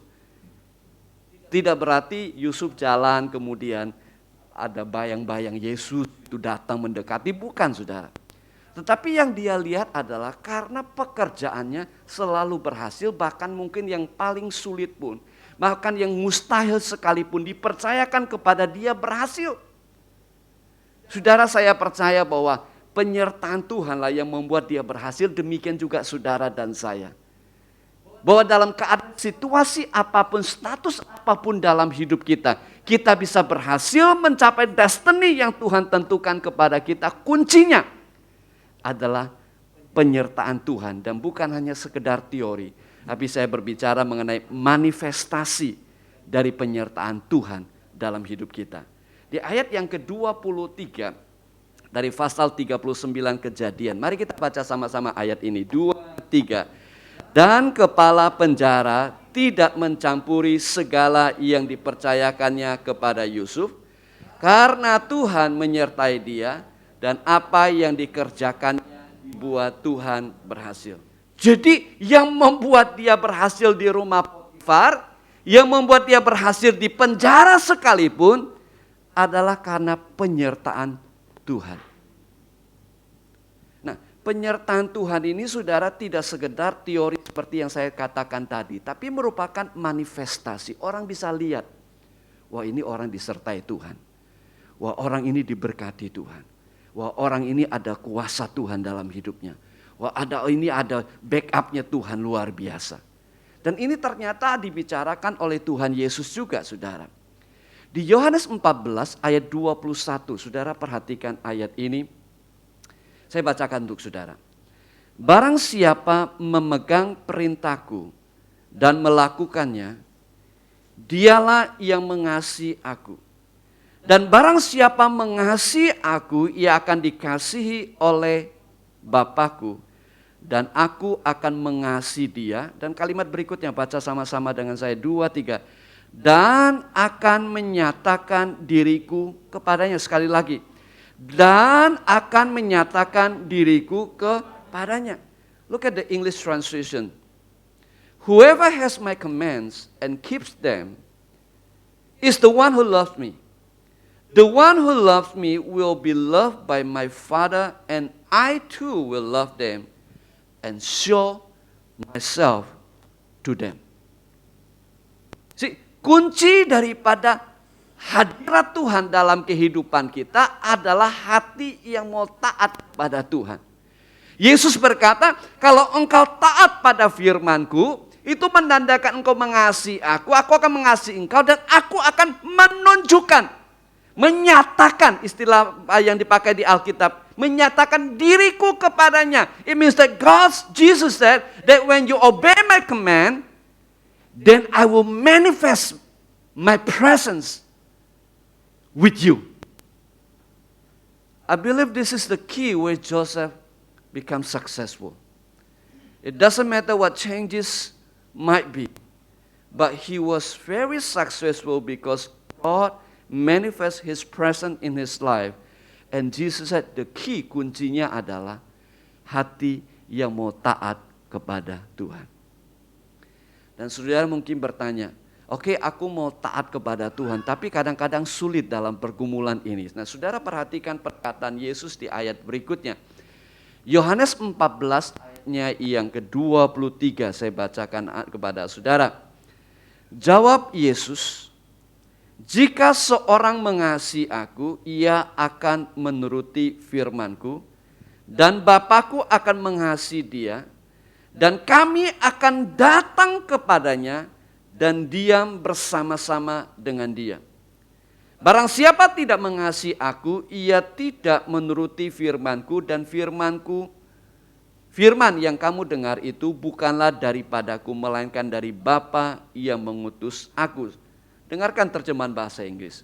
Tidak berarti Yusuf jalan kemudian ada bayang-bayang Yesus itu datang mendekati, bukan saudara. Tetapi yang dia lihat adalah karena pekerjaannya selalu berhasil, bahkan mungkin yang paling sulit pun, bahkan yang mustahil sekalipun dipercayakan kepada dia berhasil. Saudara, saya percaya bahwa penyertaan Tuhanlah yang membuat dia berhasil, demikian juga saudara dan saya. Bahwa dalam keadaan situasi apapun, status apapun dalam hidup kita, kita bisa berhasil mencapai destiny yang Tuhan tentukan kepada kita. Kuncinya adalah penyertaan Tuhan dan bukan hanya sekedar teori. Tapi saya berbicara mengenai manifestasi dari penyertaan Tuhan dalam hidup kita. Di ayat yang ke-23 dari pasal 39 Kejadian. Mari kita baca sama-sama ayat ini. 2, 3. Dan kepala penjara tidak mencampuri segala yang dipercayakannya kepada Yusuf, karena Tuhan menyertai dia dan apa yang dikerjakannya dibuat Tuhan berhasil. Jadi yang membuat dia berhasil di rumah Potifar, yang membuat dia berhasil di penjara sekalipun adalah karena penyertaan Tuhan. Penyertaan Tuhan ini saudara tidak sekedar teori seperti yang saya katakan tadi, tapi merupakan manifestasi. Orang bisa lihat, wah ini orang disertai Tuhan. Wah orang ini diberkati Tuhan. Wah orang ini ada kuasa Tuhan dalam hidupnya. Wah ini ada backupnya Tuhan luar biasa. Dan ini ternyata dibicarakan oleh Tuhan Yesus juga saudara. Di Yohanes 14 ayat 21, saudara perhatikan ayat ini. Saya bacakan untuk saudara. Barang siapa memegang perintahku dan melakukannya, dialah yang mengasihi aku. Dan barang siapa mengasihi aku, ia akan dikasihi oleh Bapakku. Dan aku akan mengasihi dia. Dan kalimat berikutnya baca sama-sama dengan saya. 2, 3. Dan akan menyatakan diriku kepadanya. Sekali lagi. Dan akan menyatakan diriku kepadanya. Look at the English translation. Whoever has my commands and keeps them is the one who loves me. The one who loves me will be loved by my Father, and I too will love them and show myself to them. Kunci daripada hadirat Tuhan dalam kehidupan kita adalah hati yang mau taat pada Tuhan. Yesus berkata, kalau engkau taat pada firman-Ku, itu menandakan engkau mengasihi aku akan mengasihi engkau, dan aku akan menunjukkan, menyatakan, istilah yang dipakai di Alkitab, menyatakan diriku kepadanya. It means that Jesus said that when you obey my command, then I will manifest my presence with you. I believe this is the key where Joseph becomes successful. It doesn't matter what changes might be, but he was very successful because God manifests His presence in his life. And Jesus said the key, kuncinya adalah hati yang mau taat kepada Tuhan. Dan saudara mungkin bertanya, oke, aku mau taat kepada Tuhan, tapi kadang-kadang sulit dalam pergumulan ini. Nah, saudara perhatikan perkataan Yesus di ayat berikutnya. Yohanes 14 ayatnya yang ke-23 saya bacakan kepada saudara. Jawab Yesus, jika seorang mengasihi aku, ia akan menuruti firman-Ku, dan Bapa-Ku akan mengasihi dia, dan kami akan datang kepadanya, dan diam bersama-sama dengan dia. Barang siapa tidak mengasihi aku, ia tidak menuruti firman-Ku, dan firman yang kamu dengar itu bukanlah daripadaku, melainkan dari Bapa yang mengutus aku. Dengarkan terjemahan bahasa Inggris.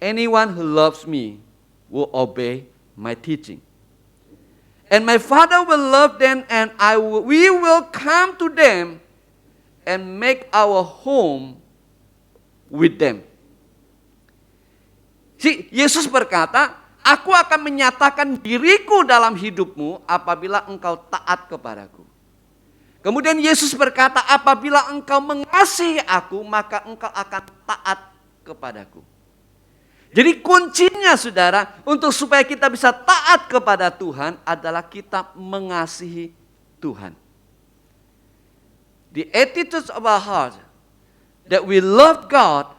Anyone who loves me will obey my teaching. And my Father will love them, and we will come to them and make our home with them. Yesus berkata, aku akan menyatakan diriku dalam hidupmu apabila engkau taat kepadaku. Kemudian Yesus berkata, apabila engkau mengasihi aku, maka engkau akan taat kepadaku. Jadi kuncinya saudara, untuk supaya kita bisa taat kepada Tuhan adalah kita mengasihi Tuhan. The attitude of our heart that we love God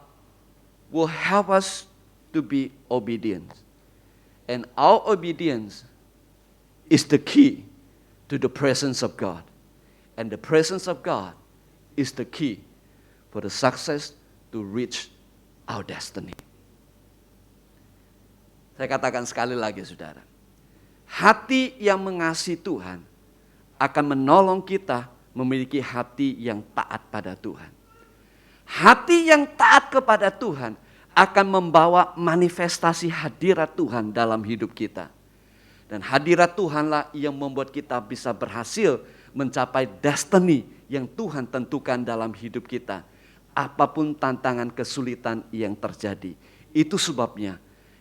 will help us to be obedient. And our obedience is the key to the presence of God. And the presence of God is the key for the success to reach our destiny. Saya katakan sekali lagi saudara. Hati yang mengasihi Tuhan akan menolong kita memiliki hati yang taat pada Tuhan. Hati yang taat kepada Tuhan akan membawa manifestasi hadirat Tuhan dalam hidup kita. Dan hadirat Tuhanlah yang membuat kita bisa berhasil mencapai destiny yang Tuhan tentukan dalam hidup kita. Apapun tantangan kesulitan yang terjadi. Itu sebabnya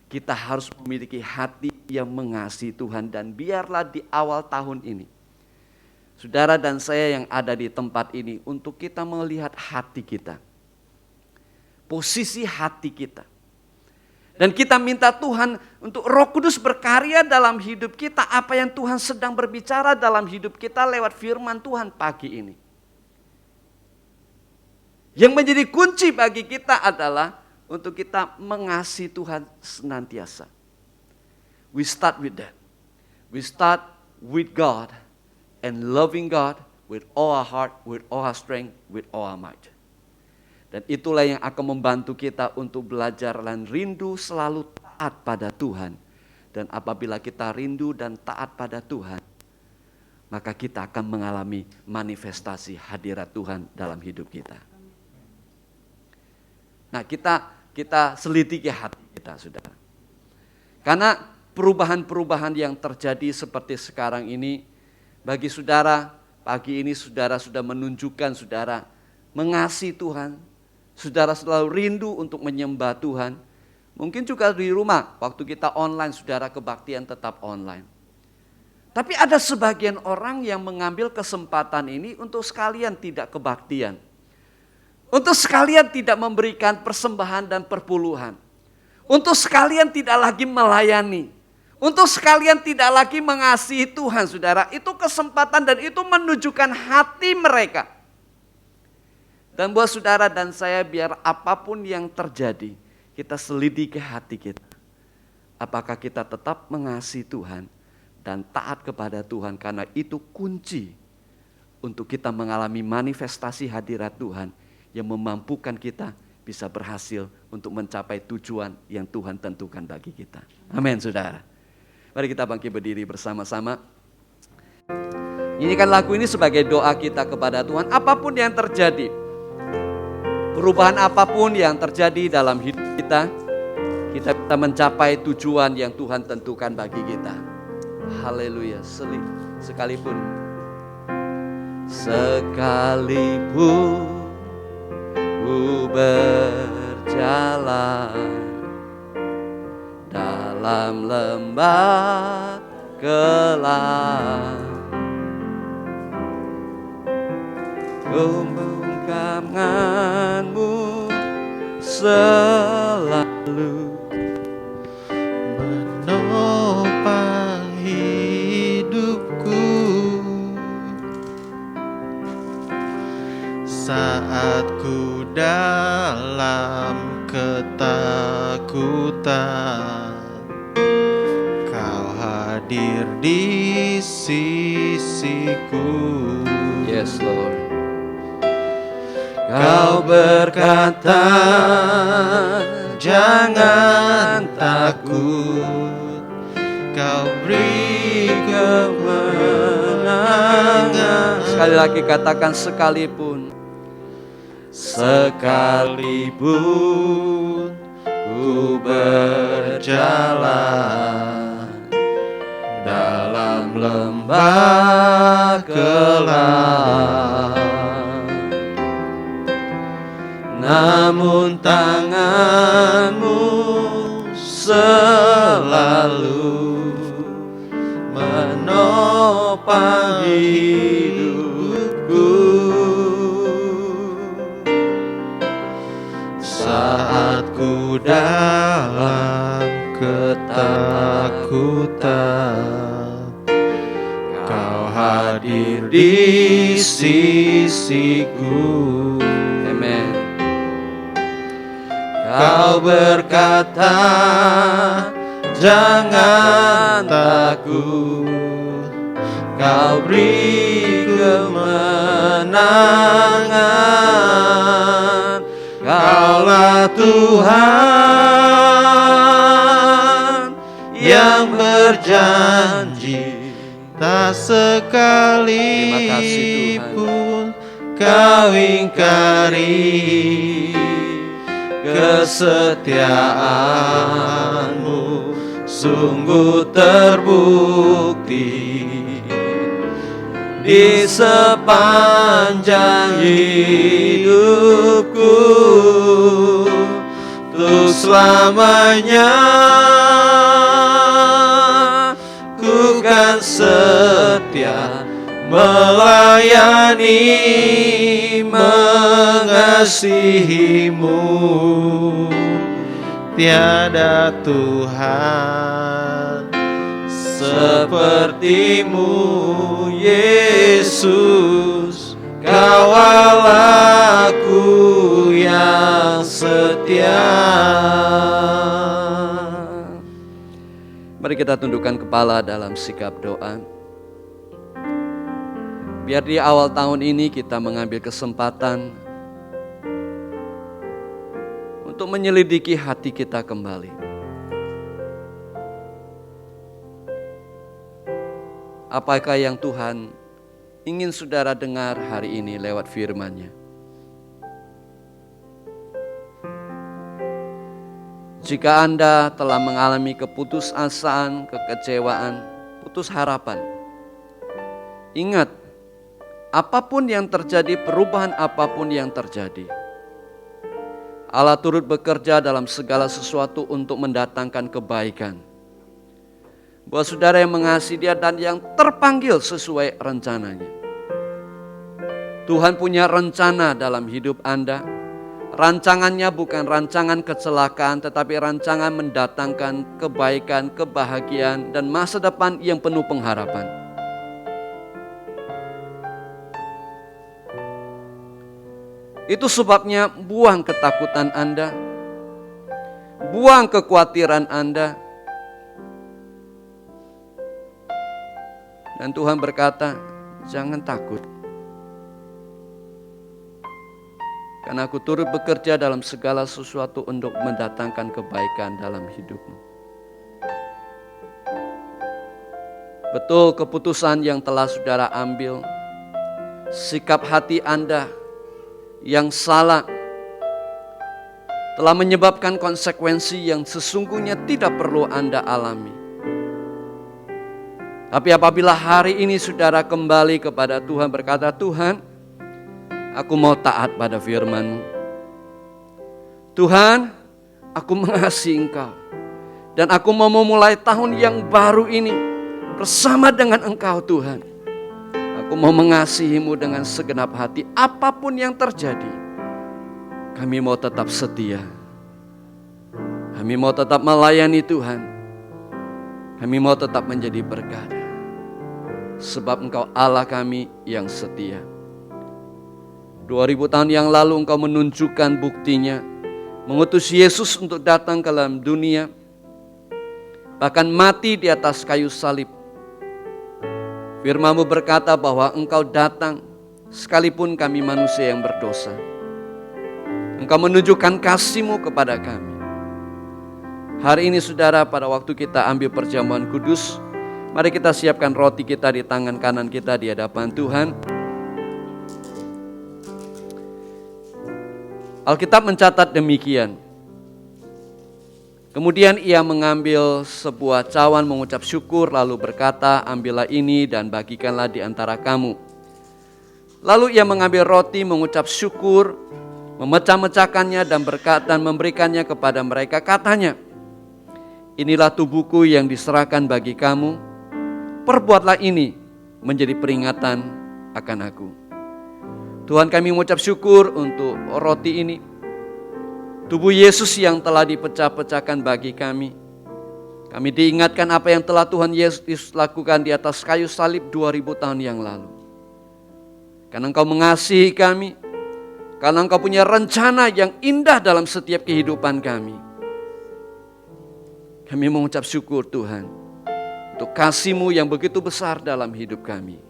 kita harus memiliki hati yang mengasihi Tuhan. Dan biarlah di awal tahun ini, saudara dan saya yang ada di tempat ini, untuk kita melihat hati kita. Posisi hati kita. Dan kita minta Tuhan untuk Roh Kudus berkarya dalam hidup kita. Apa yang Tuhan sedang berbicara dalam hidup kita lewat firman Tuhan pagi ini. Yang menjadi kunci bagi kita adalah untuk kita mengasihi Tuhan senantiasa. We start with that. We start with God and loving God with all our heart, with all our strength, with all our might. Dan itulah yang akan membantu kita untuk belajar dan rindu selalu taat pada Tuhan. Dan apabila kita rindu dan taat pada Tuhan, maka kita akan mengalami manifestasi hadirat Tuhan dalam hidup kita. Nah, kita selidiki hati kita, saudara. Karena perubahan-perubahan yang terjadi seperti sekarang ini, bagi saudara, pagi ini saudara sudah menunjukkan saudara mengasihi Tuhan. Saudara selalu rindu untuk menyembah Tuhan. Mungkin juga di rumah, waktu kita online, saudara kebaktian tetap online. Tapi ada sebagian orang yang mengambil kesempatan ini untuk sekalian tidak kebaktian. Untuk sekalian tidak memberikan persembahan dan perpuluhan. Untuk sekalian tidak lagi melayani. Untuk sekalian tidak lagi mengasihi Tuhan, saudara. Itu kesempatan dan itu menunjukkan hati mereka. Dan buat saudara dan saya, biar apapun yang terjadi, kita selidiki hati kita. Apakah kita tetap mengasihi Tuhan dan taat kepada Tuhan, karena itu kunci untuk kita mengalami manifestasi hadirat Tuhan yang memampukan kita bisa berhasil untuk mencapai tujuan yang Tuhan tentukan bagi kita. Amin, saudara. Mari kita bangkit berdiri bersama-sama. Nyanyikan lagu ini sebagai doa kita kepada Tuhan. Apapun yang terjadi, perubahan apapun yang terjadi dalam hidup kita, kita bisa mencapai tujuan yang Tuhan tentukan bagi kita. Haleluya. Sekalipun ku berjalan dalam lembah gelap, tanganmu selalu menopang hidupku saat ku dalam ketakutan. Kau hadir di sisiku. Yes, Lord. Kau berkata, jangan takut, kau beri kemenangan. Sekali lagi katakan, sekalipun. Sekalipun ku berjalan dalam lembah gelap, namun tanganmu selalu menopang hidupku. Saat ku dalam ketakutan, Kau hadir di sisiku. Amen. Kau berkata, jangan takut, Kau beri kemenangan. Kaulah Tuhan yang berjanji, tak sekalipun Kau ingkari kesetiaan-Mu sungguh terbukti di sepanjang hidupku. Untuk selamanya ku kan setia melayani, mengasihi-Mu. Tiada Tuhan seperti-Mu, Yesus. Kau Allahku yang setia. Mari kita tundukkan kepala dalam sikap doa. Biar di awal tahun ini kita mengambil kesempatan untuk menyelidiki hati kita kembali. Apakah yang Tuhan ingin saudara dengar hari ini lewat firman-Nya? Jika Anda telah mengalami keputusasaan, kekecewaan, putus harapan, ingat, apapun yang terjadi, perubahan apapun yang terjadi, Allah turut bekerja dalam segala sesuatu untuk mendatangkan kebaikan. Buat saudara yang mengasihi Dia dan yang terpanggil sesuai rencananya. Tuhan punya rencana dalam hidup Anda. Rancangannya bukan rancangan kecelakaan, tetapi rancangan mendatangkan kebaikan, kebahagiaan, dan masa depan yang penuh pengharapan. Itu sebabnya buang ketakutan Anda, buang kekhawatiran Anda. Dan Tuhan berkata, jangan takut. Karena aku turut bekerja dalam segala sesuatu untuk mendatangkan kebaikan dalam hidupmu. Betul, keputusan yang telah saudara ambil, sikap hati Anda yang salah telah menyebabkan konsekuensi yang sesungguhnya tidak perlu Anda alami. Tapi apabila hari ini saudara kembali kepada Tuhan berkata, Tuhan, aku mau taat pada firman-Mu. Tuhan, aku mengasihi Engkau. Dan aku mau memulai tahun yang baru ini bersama dengan Engkau Tuhan. Aku mau mengasihi-Mu dengan segenap hati. Apapun yang terjadi, kami mau tetap setia. Kami mau tetap melayani Tuhan. Kami mau tetap menjadi berkat. Sebab Engkau Allah kami yang setia. 2000 tahun yang lalu Engkau menunjukkan buktinya. Mengutus Yesus untuk datang ke dalam dunia. Bahkan mati di atas kayu salib. Firman-Mu berkata bahwa Engkau datang sekalipun kami manusia yang berdosa. Engkau menunjukkan kasih-Mu kepada kami. Hari ini saudara, pada waktu kita ambil perjamuan kudus, mari kita siapkan roti kita di tangan kanan kita di hadapan Tuhan. Alkitab mencatat demikian. Kemudian ia mengambil sebuah cawan, mengucap syukur, lalu berkata, ambillah ini dan bagikanlah di antara kamu. Lalu ia mengambil roti, mengucap syukur, memecah-mecahkannya dan berkata dan memberikannya kepada mereka. Katanya, inilah tubuhku yang diserahkan bagi kamu. Perbuatlah ini menjadi peringatan akan aku. Tuhan, kami mengucap syukur untuk roti ini. Tubuh Yesus yang telah dipecah-pecahkan bagi kami. Kami diingatkan apa yang telah Tuhan Yesus lakukan di atas kayu salib 2000 tahun yang lalu. Karena Engkau mengasihi kami, karena Engkau punya rencana yang indah dalam setiap kehidupan kami. Kami mengucap syukur Tuhan untuk kasih-Mu yang begitu besar dalam hidup kami.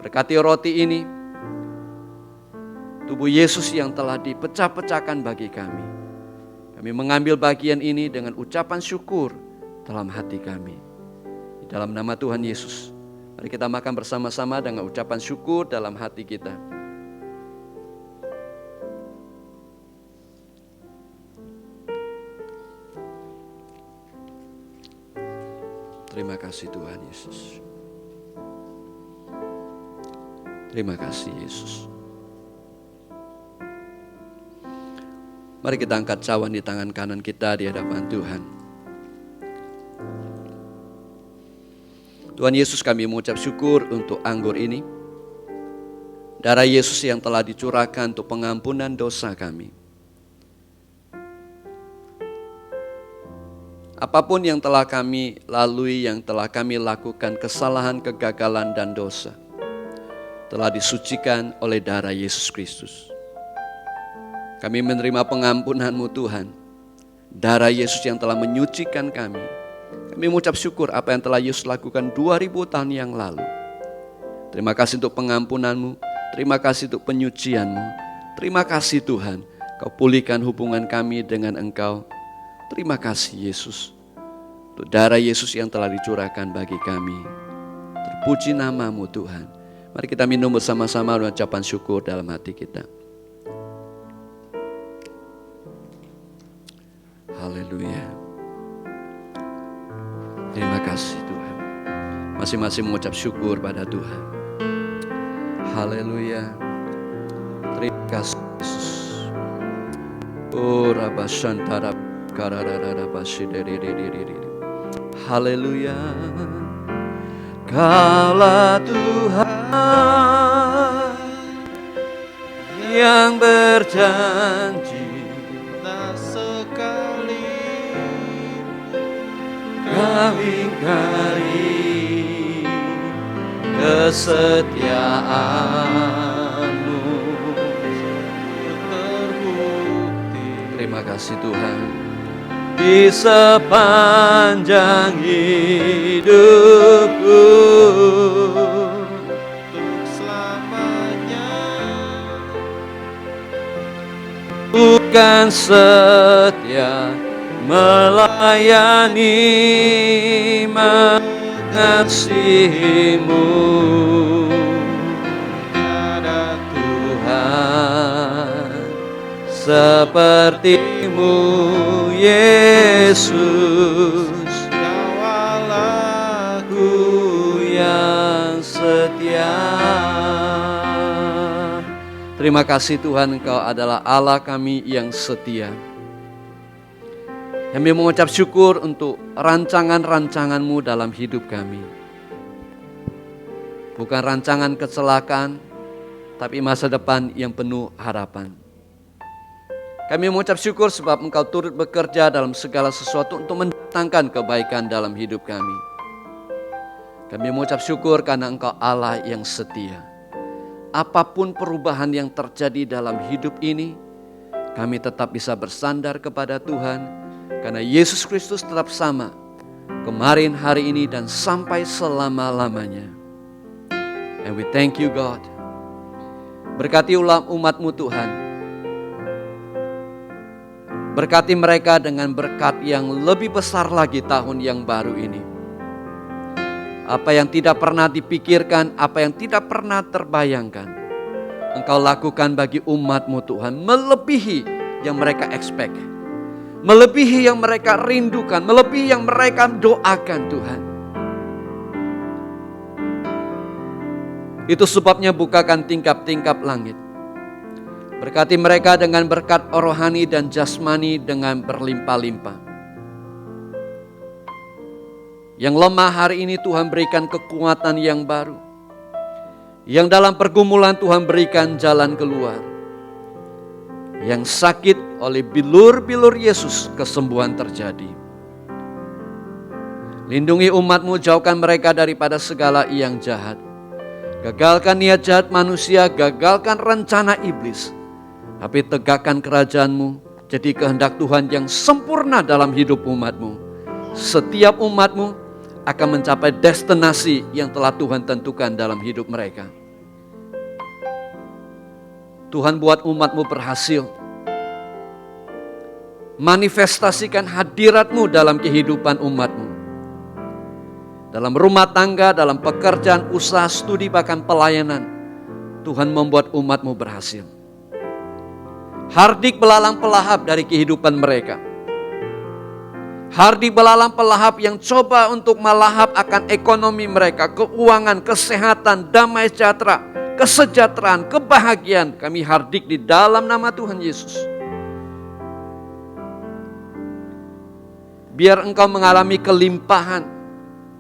Berkati roti ini, tubuh Yesus yang telah dipecah-pecahkan bagi kami. Kami mengambil bagian ini dengan ucapan syukur dalam hati kami. Di dalam nama Tuhan Yesus, mari kita makan bersama-sama dengan ucapan syukur dalam hati kita. Terima kasih Tuhan Yesus. Terima kasih Yesus. Mari kita angkat cawan di tangan kanan kita di hadapan Tuhan. Tuhan Yesus, kami mengucap syukur untuk anggur ini. Darah Yesus yang telah dicurahkan untuk pengampunan dosa kami. Apapun yang telah kami lalui, yang telah kami lakukan, kesalahan, kegagalan, dan dosa, telah disucikan oleh darah Yesus Kristus. Kami menerima pengampunan-Mu Tuhan. Darah Yesus yang telah menyucikan kami. Kami mengucap syukur apa yang telah Yesus lakukan 2000 tahun yang lalu. Terima kasih untuk pengampunan-Mu. Terima kasih untuk penyucian-Mu. Terima kasih Tuhan, Kau pulihkan hubungan kami dengan Engkau. Terima kasih Yesus, untuk darah Yesus yang telah dicurahkan bagi kami. Terpuji nama-Mu Tuhan. Mari kita minum bersama-sama dengan ucapan syukur dalam hati kita. Haleluya. Terima kasih Tuhan. Masing-masing mengucap syukur pada Tuhan. Haleluya. Terima kasih Yesus. Oh Rabba Shantara. Haleluya. Kaulah Tuhan yang berjanji tak sekali Kau ingkari kesetiaan-Mu. terbukti. Terima kasih Tuhan. Di sepanjang hidupku Untuk selamanya bukan setia melayani mengasihi-Mu. tiada Tuhan seperti-Mu Yesus, Nyawaku yang setia. Terima kasih Tuhan, Engkau adalah Allah kami yang setia. Kami mengucap syukur untuk rancangan-rancangan-Mu dalam hidup kami. Bukan rancangan kecelakaan, tapi masa depan yang penuh harapan. Kami mengucap syukur sebab Engkau turut bekerja dalam segala sesuatu untuk mendatangkan kebaikan dalam hidup kami. Kami mengucap syukur karena Engkau Allah yang setia. Apapun perubahan yang terjadi dalam hidup ini, kami tetap bisa bersandar kepada Tuhan, karena Yesus Kristus tetap sama, kemarin, hari ini, dan sampai selama-lamanya. And we thank you God. Berkati umat-Mu Tuhan. Berkati mereka dengan berkat yang lebih besar lagi tahun yang baru ini. Apa yang tidak pernah dipikirkan, apa yang tidak pernah terbayangkan, Engkau lakukan bagi umat-Mu Tuhan, melebihi yang mereka expect, melebihi yang mereka rindukan, melebihi yang mereka doakan Tuhan. Itu sebabnya bukakan tingkap-tingkap langit. Berkati mereka dengan berkat rohani dan jasmani dengan berlimpah-limpah. Yang lemah hari ini Tuhan berikan kekuatan yang baru. Yang dalam pergumulan Tuhan berikan jalan keluar. Yang sakit oleh bilur-bilur Yesus kesembuhan terjadi. Lindungi umat-Mu, jauhkan mereka daripada segala yang jahat. Gagalkan niat jahat manusia, gagalkan rencana iblis. Tapi tegakkan kerajaan-Mu, jadi kehendak Tuhan yang sempurna dalam hidup umat-Mu. Setiap umat-Mu akan mencapai destinasi yang telah Tuhan tentukan dalam hidup mereka. Tuhan buat umat-Mu berhasil. Manifestasikan hadirat-Mu dalam kehidupan umat-Mu. Dalam rumah tangga, dalam pekerjaan, usaha, studi, bahkan pelayanan. Tuhan membuat umat-Mu berhasil. Hardik belalang pelahap dari kehidupan mereka. Hardik belalang pelahap yang coba untuk melahap akan ekonomi mereka, keuangan, kesehatan, damai sejahtera, kesejahteraan, kebahagiaan. Kami hardik di dalam nama Tuhan Yesus. Biar engkau mengalami kelimpahan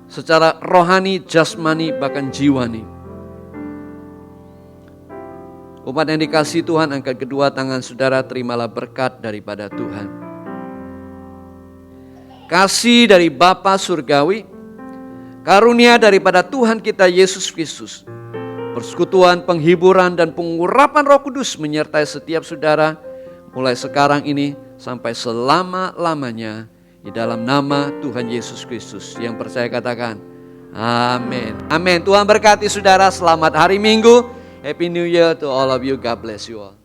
secara rohani, jasmani, bahkan jiwani. Umat yang dikasihi Tuhan, angkat kedua tangan saudara, terimalah berkat daripada Tuhan. Kasih dari Bapa Surgawi, karunia daripada Tuhan kita Yesus Kristus, persekutuan, penghiburan, dan pengurapan Roh Kudus menyertai setiap saudara, mulai sekarang ini sampai selama-lamanya, di dalam nama Tuhan Yesus Kristus. Yang percaya katakan, amin. Amin. Tuhan berkati saudara, selamat hari Minggu. Happy New Year to all of you. God bless you all.